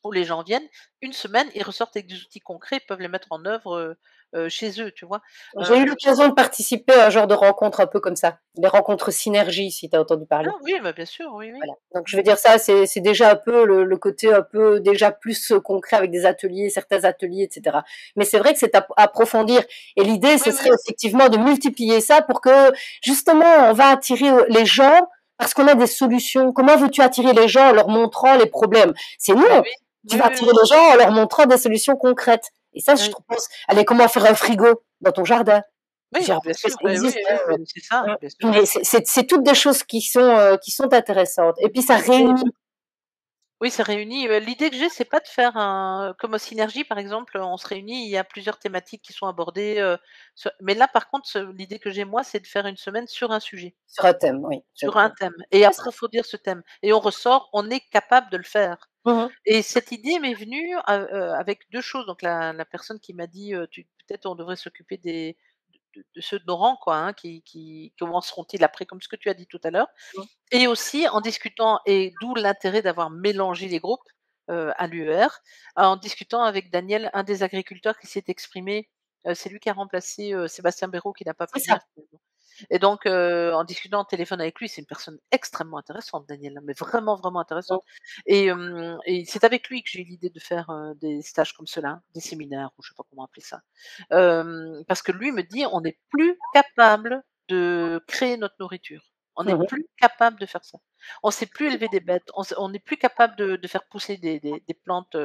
où les gens viennent, une semaine, ils ressortent avec des outils concrets, ils peuvent les mettre en œuvre, chez eux, tu vois? J'ai eu Heu, l'occasion de participer à un genre de rencontre un peu comme ça, les rencontres synergie, si tu as entendu ah parler. oui, bah, bien sûr, oui, oui. Voilà. Donc je veux Mmh. dire ça, c'est déjà un peu le côté un peu déjà plus concret avec des ateliers, certains ateliers, etc. Mais c'est vrai que c'est approfondir. Et l'idée, Oui, ce oui, serait effectivement de multiplier ça pour que justement on va attirer les gens parce qu'on a des solutions. Comment veux-tu attirer les gens en leur montrant les problèmes? C'est bah, non. oui. Tu Oui, vas oui, attirer oui, les gens en leur montrant des solutions concrètes. Et ça, je oui. pense, allez, comment faire un frigo dans ton jardin? Oui, bah, bien Parce que sûr, ça oui, oui, existe, oui, hein, c'est ça, bien sûr. mais c'est toutes des choses qui sont intéressantes et puis ça Mais réunit. oui, ça réunit, l'idée que j'ai, c'est pas de faire un comme aux synergies, par exemple, on se réunit, il y a plusieurs thématiques qui sont abordées, mais là, par contre, l'idée que j'ai, moi, c'est de faire une semaine sur un sujet, Sur un thème, oui, c'est sur un vrai. thème et approfondir ce thème et on ressort, on est capable de le faire Mmh. et cette idée m'est venue, avec 2 choses. Donc la personne qui m'a dit, «Tu peut-être on devrait s'occuper de ceux de nos rangs, quoi, hein, qui comment seront-ils après?» comme ce que tu as dit tout à l'heure. Mmh. Et aussi en discutant et d'où l'intérêt d'avoir mélangé les groupes, à l'UER, en discutant avec Daniel, un des agriculteurs qui s'est exprimé, c'est lui qui a remplacé, Sébastien Béraud qui n'a pas C'est pu venir ça. finalement. Et donc en discutant au téléphone avec lui, c'est une personne extrêmement intéressante Daniel, hein, mais vraiment, vraiment Mmh. intéressante et c'est avec lui que j'ai eu l'idée de faire, des stages comme cela, des séminaires ou je sais pas comment appeler ça. Parce que lui me dit: «On n'est plus capable de créer notre nourriture. On n'est Mmh. plus capable de faire ça. On sait plus élever des bêtes, on n'est plus capable de faire pousser des plantes,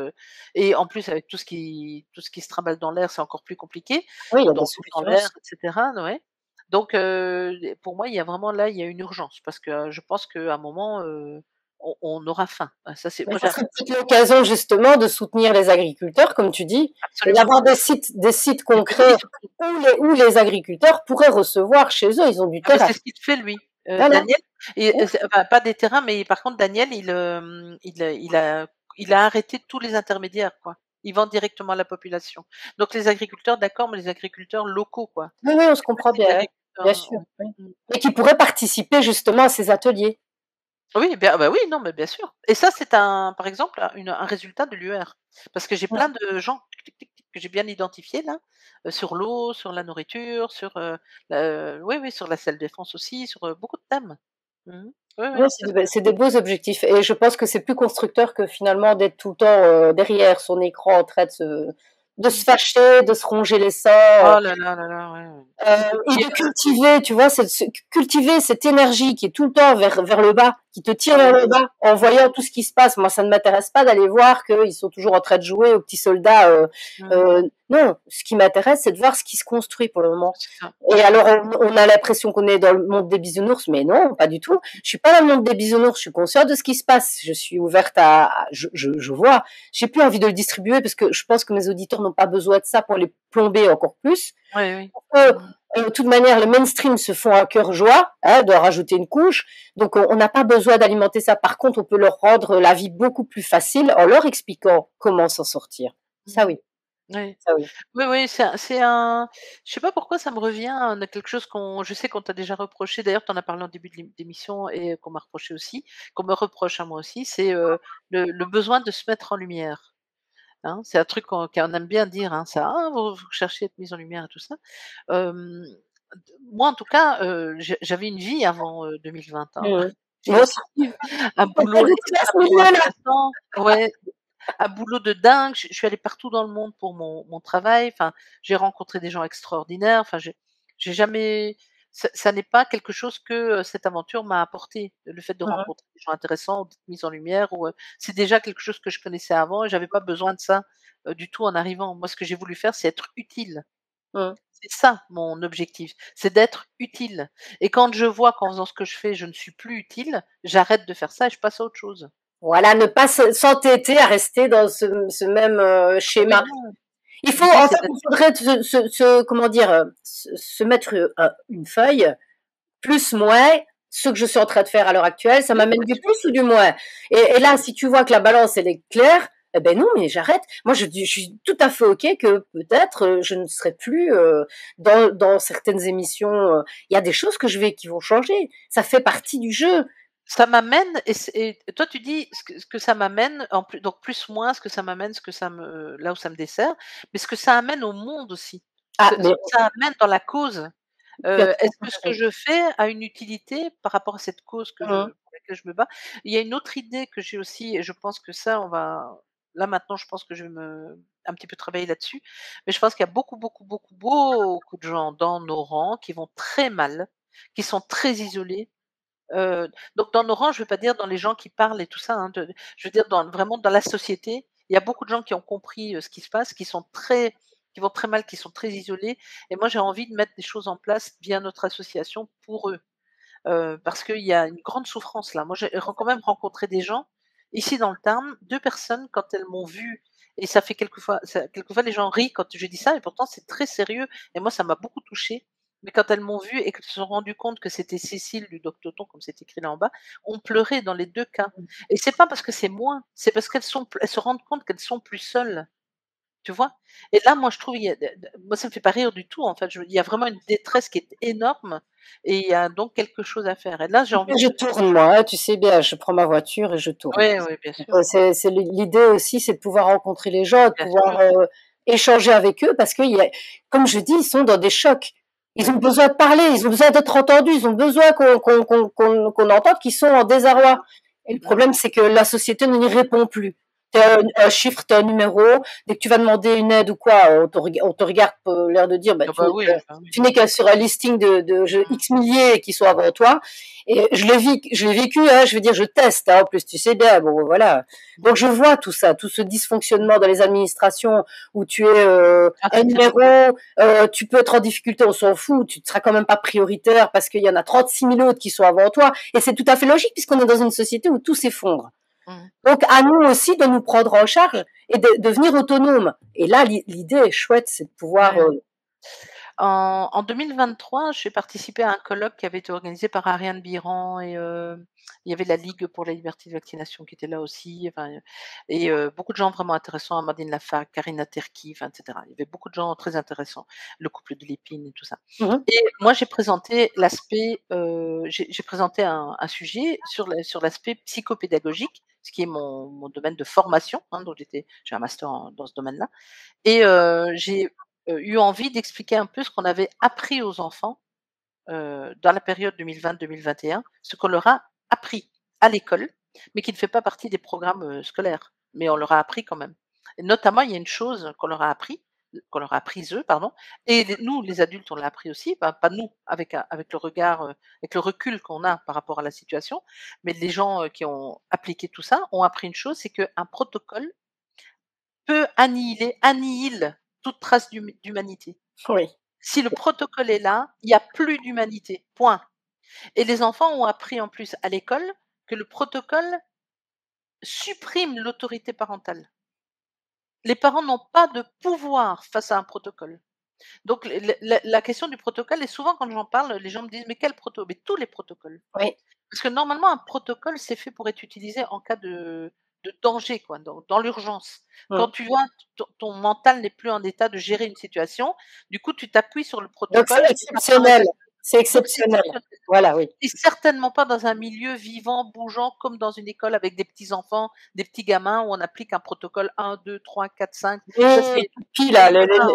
et en plus avec tout ce qui se trimballe dans l'air, c'est encore plus compliqué, Oui, il y a des donc dans solutions l'air aussi. et cetera, ouais. Donc pour moi, il y a vraiment là, il y a une urgence parce que je pense qu'à un moment, on aura faim. Ah ça c'est Mais moi ça serait peut-être l'occasion justement de soutenir les agriculteurs, comme tu dis, et absolument. d'avoir des sites Du bénéfice concrets surtout. où les agriculteurs pourraient recevoir chez eux, ils ont du Ah bah, terrain. c'est ce qu'il fait lui, Voilà. Daniel et Mmh. c'est enfin pas des terrains, mais par contre Daniel il a arrêté tous les intermédiaires quoi. Il vend directement à la population. Donc les agriculteurs d'accord, mais les agriculteurs locaux quoi. Oui, oui, on se C'est pas comprend des bien, bien agriculteurs, sûr, ouais. oui. Mmh. Et qui pourraient participer justement à ces ateliers. Oui, bien bah, oui, non, mais bien sûr et ça c'est un par exemple un résultat de l'UR. Parce que j'ai Mmh. plein de gens tic, tic, tic, que j'ai bien identifiés là, sur l'eau, sur la nourriture, sur, oui, oui, sur la self-défense aussi, sur, beaucoup de thèmes. Mmh. Oui, Ouais, oui, ça c'est des beaux objectifs et je pense que c'est plus constructeur que finalement d'être tout le temps, derrière son écran en train de se mmh. fâcher, de se ronger les sangs. Oh là là là là, ouais, ouais. Et Et de cultiver, tu vois, cultiver cette énergie qui est tout le temps vers le bas, qui te tire vers ouais. le bas, en voyant tout ce qui se passe. Moi, ça ne m'intéresse pas d'aller voir qu'ils sont toujours en train de jouer aux petits soldats. Mmh. Non, ce qui m'intéresse, c'est de voir ce qui se construit pour le moment. C'est ça, Et c'est alors, ça. on a l'impression qu'on est dans le monde des bisounours, mais non, pas du tout. Je suis pas dans le monde des bisounours, je suis consciente de ce qui se passe. Je suis ouverte je vois. J'ai plus envie de le distribuer parce que je pense que mes auditeurs n'ont pas besoin de ça pour les plomber encore plus. Oui, oui. Euh, Mmh. de toute manière, les mainstream se font à cœur joie, hein, de rajouter une couche. Donc, on n'a pas besoin d'alimenter ça. Par contre, on peut leur rendre la vie beaucoup plus facile en leur expliquant comment s'en sortir. Ça, Mmh. oui. Oui. Ça, oui. Oui, oui, c'est un je sais pas pourquoi ça me revient, quelque chose qu'on je sais qu'on t'a déjà reproché, d'ailleurs tu en as parlé en début d'émission et qu'on m'a reproché aussi, qu'on me reproche à moi aussi, c'est, le besoin de se mettre en lumière, hein. C'est un truc qu'on aime bien dire, hein, ça: «Ah, vous cherchez à être mise en lumière et tout ça». Hem, moi en tout cas, j'avais une vie avant, 2020, hein. Mmh. J'ai Moi aussi. aussi eu un boulot J'habite à ce extrêmement milieu-là. intéressant. Ouais. Un boulot de dingue, je suis allée partout dans le monde pour mon travail, enfin, j'ai rencontré des gens extraordinaires, enfin, j'ai jamais ça n'est pas quelque chose que, cette aventure m'a apporté. Le fait de Mmh. rencontrer des gens intéressants ou d'être mise en lumière ou, c'est déjà quelque chose que je connaissais avant et j'avais pas besoin de ça, du tout en arrivant. Moi, ce que j'ai voulu faire, c'est être utile. Mmh. C'est ça mon objectif, c'est d'être utile et quand je vois qu'en faisant ce que je fais, je ne suis plus utile, j'arrête de faire ça et je passe à autre chose. Voilà, ne pas s'entêter à rester dans ce même Ah oui, schéma. non, Il faut, l'idée en c'est fait, d'être il faudrait comment dire, se mettre une feuille, plus, moins, ce que je suis en train de faire à l'heure actuelle, ça oui, m'amène bien du sûr, plus ou du moins. Et là, si tu vois que la balance, elle est claire, eh ben non, mais j'arrête. Moi, je suis tout à fait OK que peut-être je ne serai plus dans certaines émissions. Il y a des choses qui vont changer. Ça fait partie du jeu. ça m'amène et toi tu dis ce que ça m'amène en plus donc plus moins ce que ça m'amène, ce que ça me là où ça me dessert, mais ce que ça amène au monde aussi. Ah, Ce mais que ça amène dans la cause. tu as tout Est-ce à que ce fait que je fais a une utilité par rapport à cette cause raison. pour laquelle je me bats? Il y a une autre idée que j'ai aussi et je pense que ça on va là maintenant je pense que je vais un petit peu travailler là-dessus, mais je pense qu'il y a beaucoup, beaucoup, beaucoup, beaucoup de gens dans nos rangs qui vont très mal, qui sont très isolés. Donc dans nos rangs, je veux pas dire dans les gens qui parlent et tout ça, hein, je veux dire vraiment dans la société, il y a beaucoup de gens qui ont compris, ce qui se passe, qui sont très qui vont très mal, qui sont très isolés. Et moi, j'ai envie de mettre des choses en place via notre association pour eux. Parce qu'il y a une grande souffrance là. Moi, j'ai quand même rencontré des gens, ici dans le Tarn, 2 personnes quand elles m'ont vue et quelquefois les gens rient quand je dis ça et pourtant c'est très sérieux et moi ça m'a beaucoup touchée. Mais quand elles m'ont vue et qu'elles se sont rendues compte que c'était Cécile du Doctoton, comme c'est écrit là en bas, ont pleuré dans les 2 cas. Et c'est pas parce que c'est moi, c'est parce elles se rendent compte qu'elles sont plus seules. Tu vois? Et là, moi, je trouve, il y a moi, ça me fait pas rire du tout, en fait. Il y a vraiment une détresse qui est énorme et il y a donc quelque chose à faire. Et là, j'ai envie de Je te tourne moi, hein, tu sais bien, je prends ma voiture et je tourne. ouais, ouais, bien sûr, C'est l'idée aussi, c'est de pouvoir rencontrer les gens, de bien pouvoir sûr. échanger avec eux, parce que comme je dis, ils sont dans des chocs. Ils ont Oui, besoin de parler, ils ont besoin d'être entendus, ils ont besoin qu'on entende qu'ils sont en désarroi. Et le mmh. problème, c'est que la société ne y répond plus. T'es un chiffre, t'es un numéro. Dès que tu vas demander une aide ou quoi, on te regarde l'air de dire, bah, Ah bah oui, bah oui. tu n'es que sur un listing de Mmh. X milliers qui sont avant toi. Et je l'ai vécu, hein, je veux dire, je teste, hein, en plus, tu sais bien, bon, voilà. Donc, je vois tout ça, tout ce dysfonctionnement dans les administrations où tu es Ah, un c'est numéro, terrible. tu peux être en difficulté, on s'en fout, tu ne seras quand même pas prioritaire parce qu'il y en a 36 000 autres qui sont avant toi. Et c'est tout à fait logique puisqu'on est dans une société où tout s'effondre. Mmh. Donc, à nous aussi de nous prendre en charge et de devenir autonomes. Et là, l'idée est chouette, c'est de pouvoir... Ouais. En 2023, j'ai participé à un colloque qui avait été organisé par Ariane Biran et il y avait la Ligue pour la liberté de vaccination qui était là aussi, enfin, et beaucoup de gens vraiment intéressants, Amandine Lafargue, Karina Terki, enfin, et cetera. Il y avait beaucoup de gens très intéressants, le couple de Lépine et tout ça. Mhm. Et moi, j'ai présenté j'ai présenté un sujet sur l'aspect psychopédagogique, ce qui est mon domaine de formation, hein, donc j'ai un master dans ce domaine-là. Et j'ai, eu envie d'expliquer un peu ce qu'on avait appris aux enfants, dans la période 2020-2021, ce qu'on leur a appris à l'école, mais qui ne fait pas partie des programmes, scolaires. Mais on leur a appris quand même. Et notamment, il y a une chose qu'on leur a apprise eux, pardon, et nous, les adultes, on l'a appris aussi, pas nous, avec le regard, avec le recul qu'on a par rapport à la situation, mais les gens, qui ont appliqué tout ça ont appris une chose, c'est qu'un protocole annihile toute trace d'humanité. Oui. Si le protocole est là, il y a plus d'humanité, point. Et les enfants ont appris en plus à l'école que le protocole supprime l'autorité parentale. Les parents n'ont pas de pouvoir face à un protocole. Donc la question du protocole et souvent quand j'en parle, les gens me disent: «Mais quel protocole?» Mais tous les protocoles. Oui. Parce que normalement un protocole, c'est fait pour être utilisé en cas de danger quoi, dans l'urgence. Quand Mhm. tu vois ton mental n'est plus en état de gérer une situation, du coup tu t'appuies sur le Donc, c'est protocole et ça exceptionnel. t'arrête. C'est Donc c'est exceptionnel. exceptionnel. Voilà, oui. Et certainement pas dans un milieu vivant, bougeant, comme dans une école avec des petits enfants, des petits gamins où on applique un protocole 1, 2, 3, 4, 5. Ça Et c'est les pipis, c'est là, ultra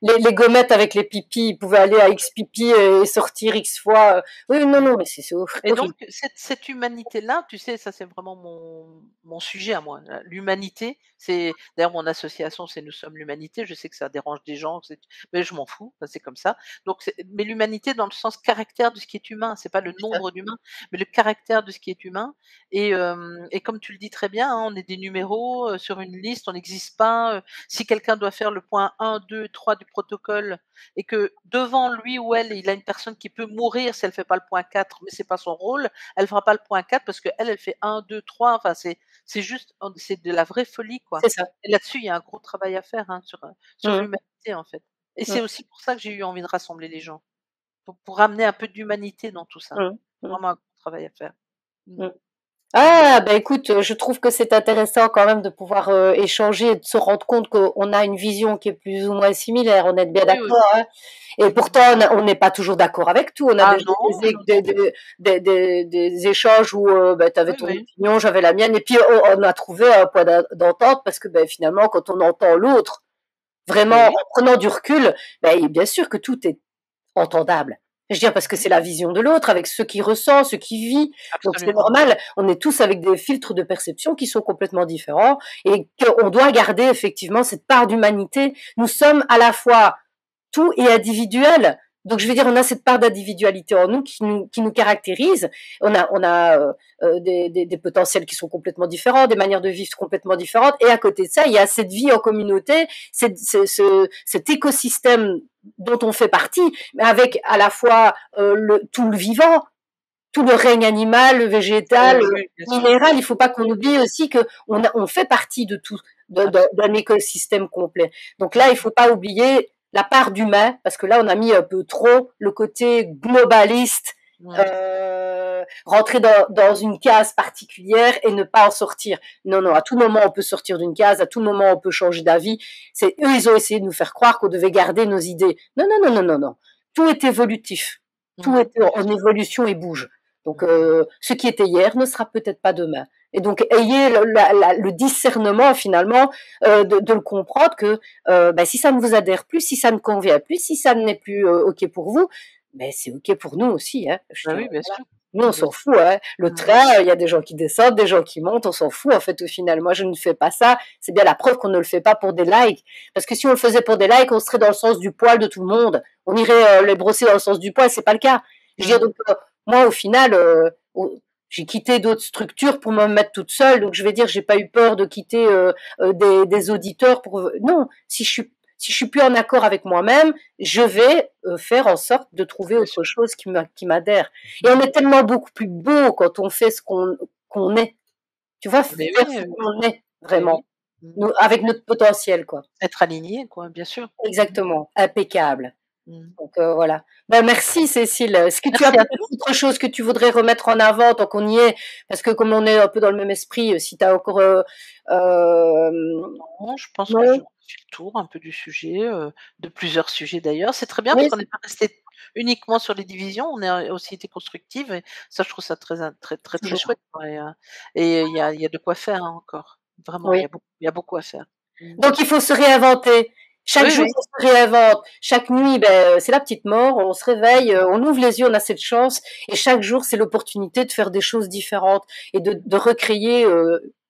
les gommettes avec les pipis, ils pouvaient aller à X pipi et sortir X fois. Oui, non, mmh. non, mais c'est Et donc horrible. cette humanité-là, tu sais, ça c'est vraiment mon sujet à moi. L'humanité, c'est d'ailleurs mon association, c'est Nous sommes l'humanité. Je sais que ça dérange des gens, mais je m'en fous, ça, c'est comme ça. Donc mais l'humanité dans le sens caractère de ce qui est humain, c'est pas le nombre d'humains, mais le caractère de ce qui est humain. Et comme tu le dis très bien, hein, on est des numéros, sur une liste, on n'existe pas, si quelqu'un doit faire le point 1, 2, 3 du protocole et que devant lui ou elle, il a une personne qui peut mourir si elle fait pas le point 4, mais c'est pas son rôle, elle fera pas le point 4 parce qu'elle, elle fait 1, 2, 3. Enfin, c'est juste, c'est de la vraie folie, quoi. C'est ça. Et là-dessus, il y a un gros travail à faire, hein, sur Mmh, l'humanité, en fait. Et c'est mmh, aussi pour ça que j'ai eu envie de rassembler les gens, pour ramener un peu d'humanité dans tout ça. mmh, mmh, Vraiment un gros travail à faire. Mmh. mmh. Donc Ah, voilà. bah écoute, je trouve que c'est intéressant quand même de pouvoir échanger et de se rendre compte qu'on a une vision qui est plus ou moins similaire. On est bien Oui, oui. d'accord, hein. Et pourtant, Mmh. on n'est pas toujours d'accord avec tout. On a Ah non, non, non. des échanges où bah, tu avais Oui, ton oui. opinion, j'avais la mienne, et puis on a trouvé un point d'entente parce que ben, finalement, quand on entend l'autre, Ben vraiment oui. en prenant du recul, ben, bien sûr que tout est entendable. Je veux dire, parce que Mmh. c'est la vision de l'autre, avec ce qu'il ressent, ce qu'il vit. Donc c'est Absolument. normal, on est tous avec des filtres de perception qui sont complètement différents et qu'on doit garder effectivement cette part d'humanité. Nous sommes à la fois tout et individuel, Donc je veux dire, on a cette part d'individualité en nous qui nous caractérise. On a des potentiels qui sont complètement différents, des manières de vivre complètement différentes. Et à côté de ça, il y a cette vie en communauté, cet écosystème dont on fait partie, mais avec à la fois tout le vivant, tout le règne animal, le végétal, Oui, bien sûr. minéral. Il ne faut pas qu'on oublie aussi que on fait partie de tout, d'un écosystème complet. Donc là, il ne faut pas oublier la part d'humain, parce que là, on a mis un peu trop le côté globaliste, rentrer dans une case particulière et ne pas en sortir. Non, non, à tout moment, on peut sortir d'une case, à tout moment, on peut changer d'avis. C'est eux, ils ont essayé de nous faire croire qu'on devait garder nos idées. Non, non, non, non, non, non. Tout est évolutif. Tout est en évolution et bouge. Donc, ce qui était hier ne sera peut-être pas demain. Et donc, ayez le discernement, finalement, de le comprendre que si ça ne vous adhère plus, si ça ne convient plus, si ça n'est plus OK pour vous, ben c'est OK pour nous aussi. Hein. Oui, bien sûr. Nous, on s'en fout. Hein. Le train, il y a des gens qui descendent, des gens qui montent, on s'en fout, en fait, au final. Moi, je ne fais pas ça. C'est bien la preuve qu'on ne le fait pas pour des likes. Parce que si on le faisait pour des likes, on serait dans le sens du poil de tout le monde. On irait les brosser dans le sens du poil, c'est pas le cas. Je veux dire, donc, moi, au final, j'ai quitté d'autres structures pour me mettre toute seule. Donc, je vais dire, j'ai pas eu peur de quitter des auditeurs pour. Non, si je suis plus en accord avec moi-même, je vais faire en sorte de trouver autre chose qui m'adhère. Et on est tellement beaucoup plus beau quand on fait ce qu'on est. Tu vois, faire ce qu'on est vraiment, avec notre potentiel, quoi. Être aligné, quoi, bien sûr. Exactement, impeccable. Donc voilà. Ben, merci Cécile. Est-ce que tu as peut-être autre chose que tu voudrais remettre en avant tant qu'on y est? Parce que comme on est un peu dans le même esprit, si tu as encore... Non, je pense que j'ai fait le tour un peu du sujet, de plusieurs sujets d'ailleurs. C'est très bien parce qu'on n'est pas resté uniquement sur les divisions, on a aussi été constructive et ça, je trouve ça très chouette. Et il y a de quoi faire encore. Vraiment, il y a beaucoup à faire. Donc il faut se réinventer. Chaque jour, on se réinvente. Chaque nuit, c'est la petite mort. On se réveille, on ouvre les yeux, on a cette chance. Et chaque jour, c'est l'opportunité de faire des choses différentes et de recréer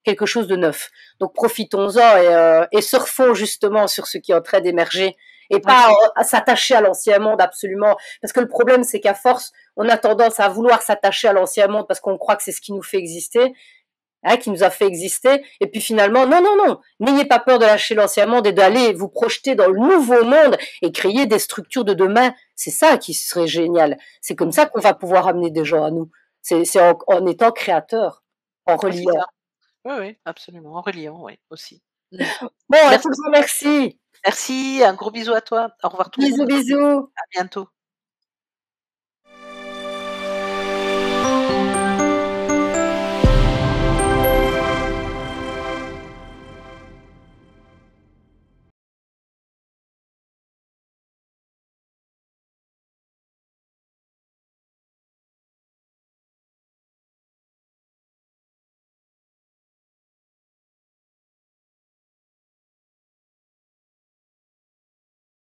quelque chose de neuf. Donc profitons-en et surfons justement sur ce qui est en train d'émerger. Et pas à s'attacher à l'ancien monde absolument. Parce que le problème, c'est qu'à force, on a tendance à vouloir s'attacher à l'ancien monde parce qu'on croit que c'est ce qui nous fait exister. Qui nous a fait exister, et puis finalement, non, non, non, n'ayez pas peur de lâcher l'ancien monde et d'aller vous projeter dans le nouveau monde et créer des structures de demain. C'est ça qui serait génial. C'est comme ça qu'on va pouvoir amener des gens à nous. C'est en étant créateur, en reliant. Oui, absolument, en reliant, oui, aussi. Bon, un tout grand merci. Merci, un gros bisou à toi. Au revoir tout le monde. Bisous, bisous. À bientôt.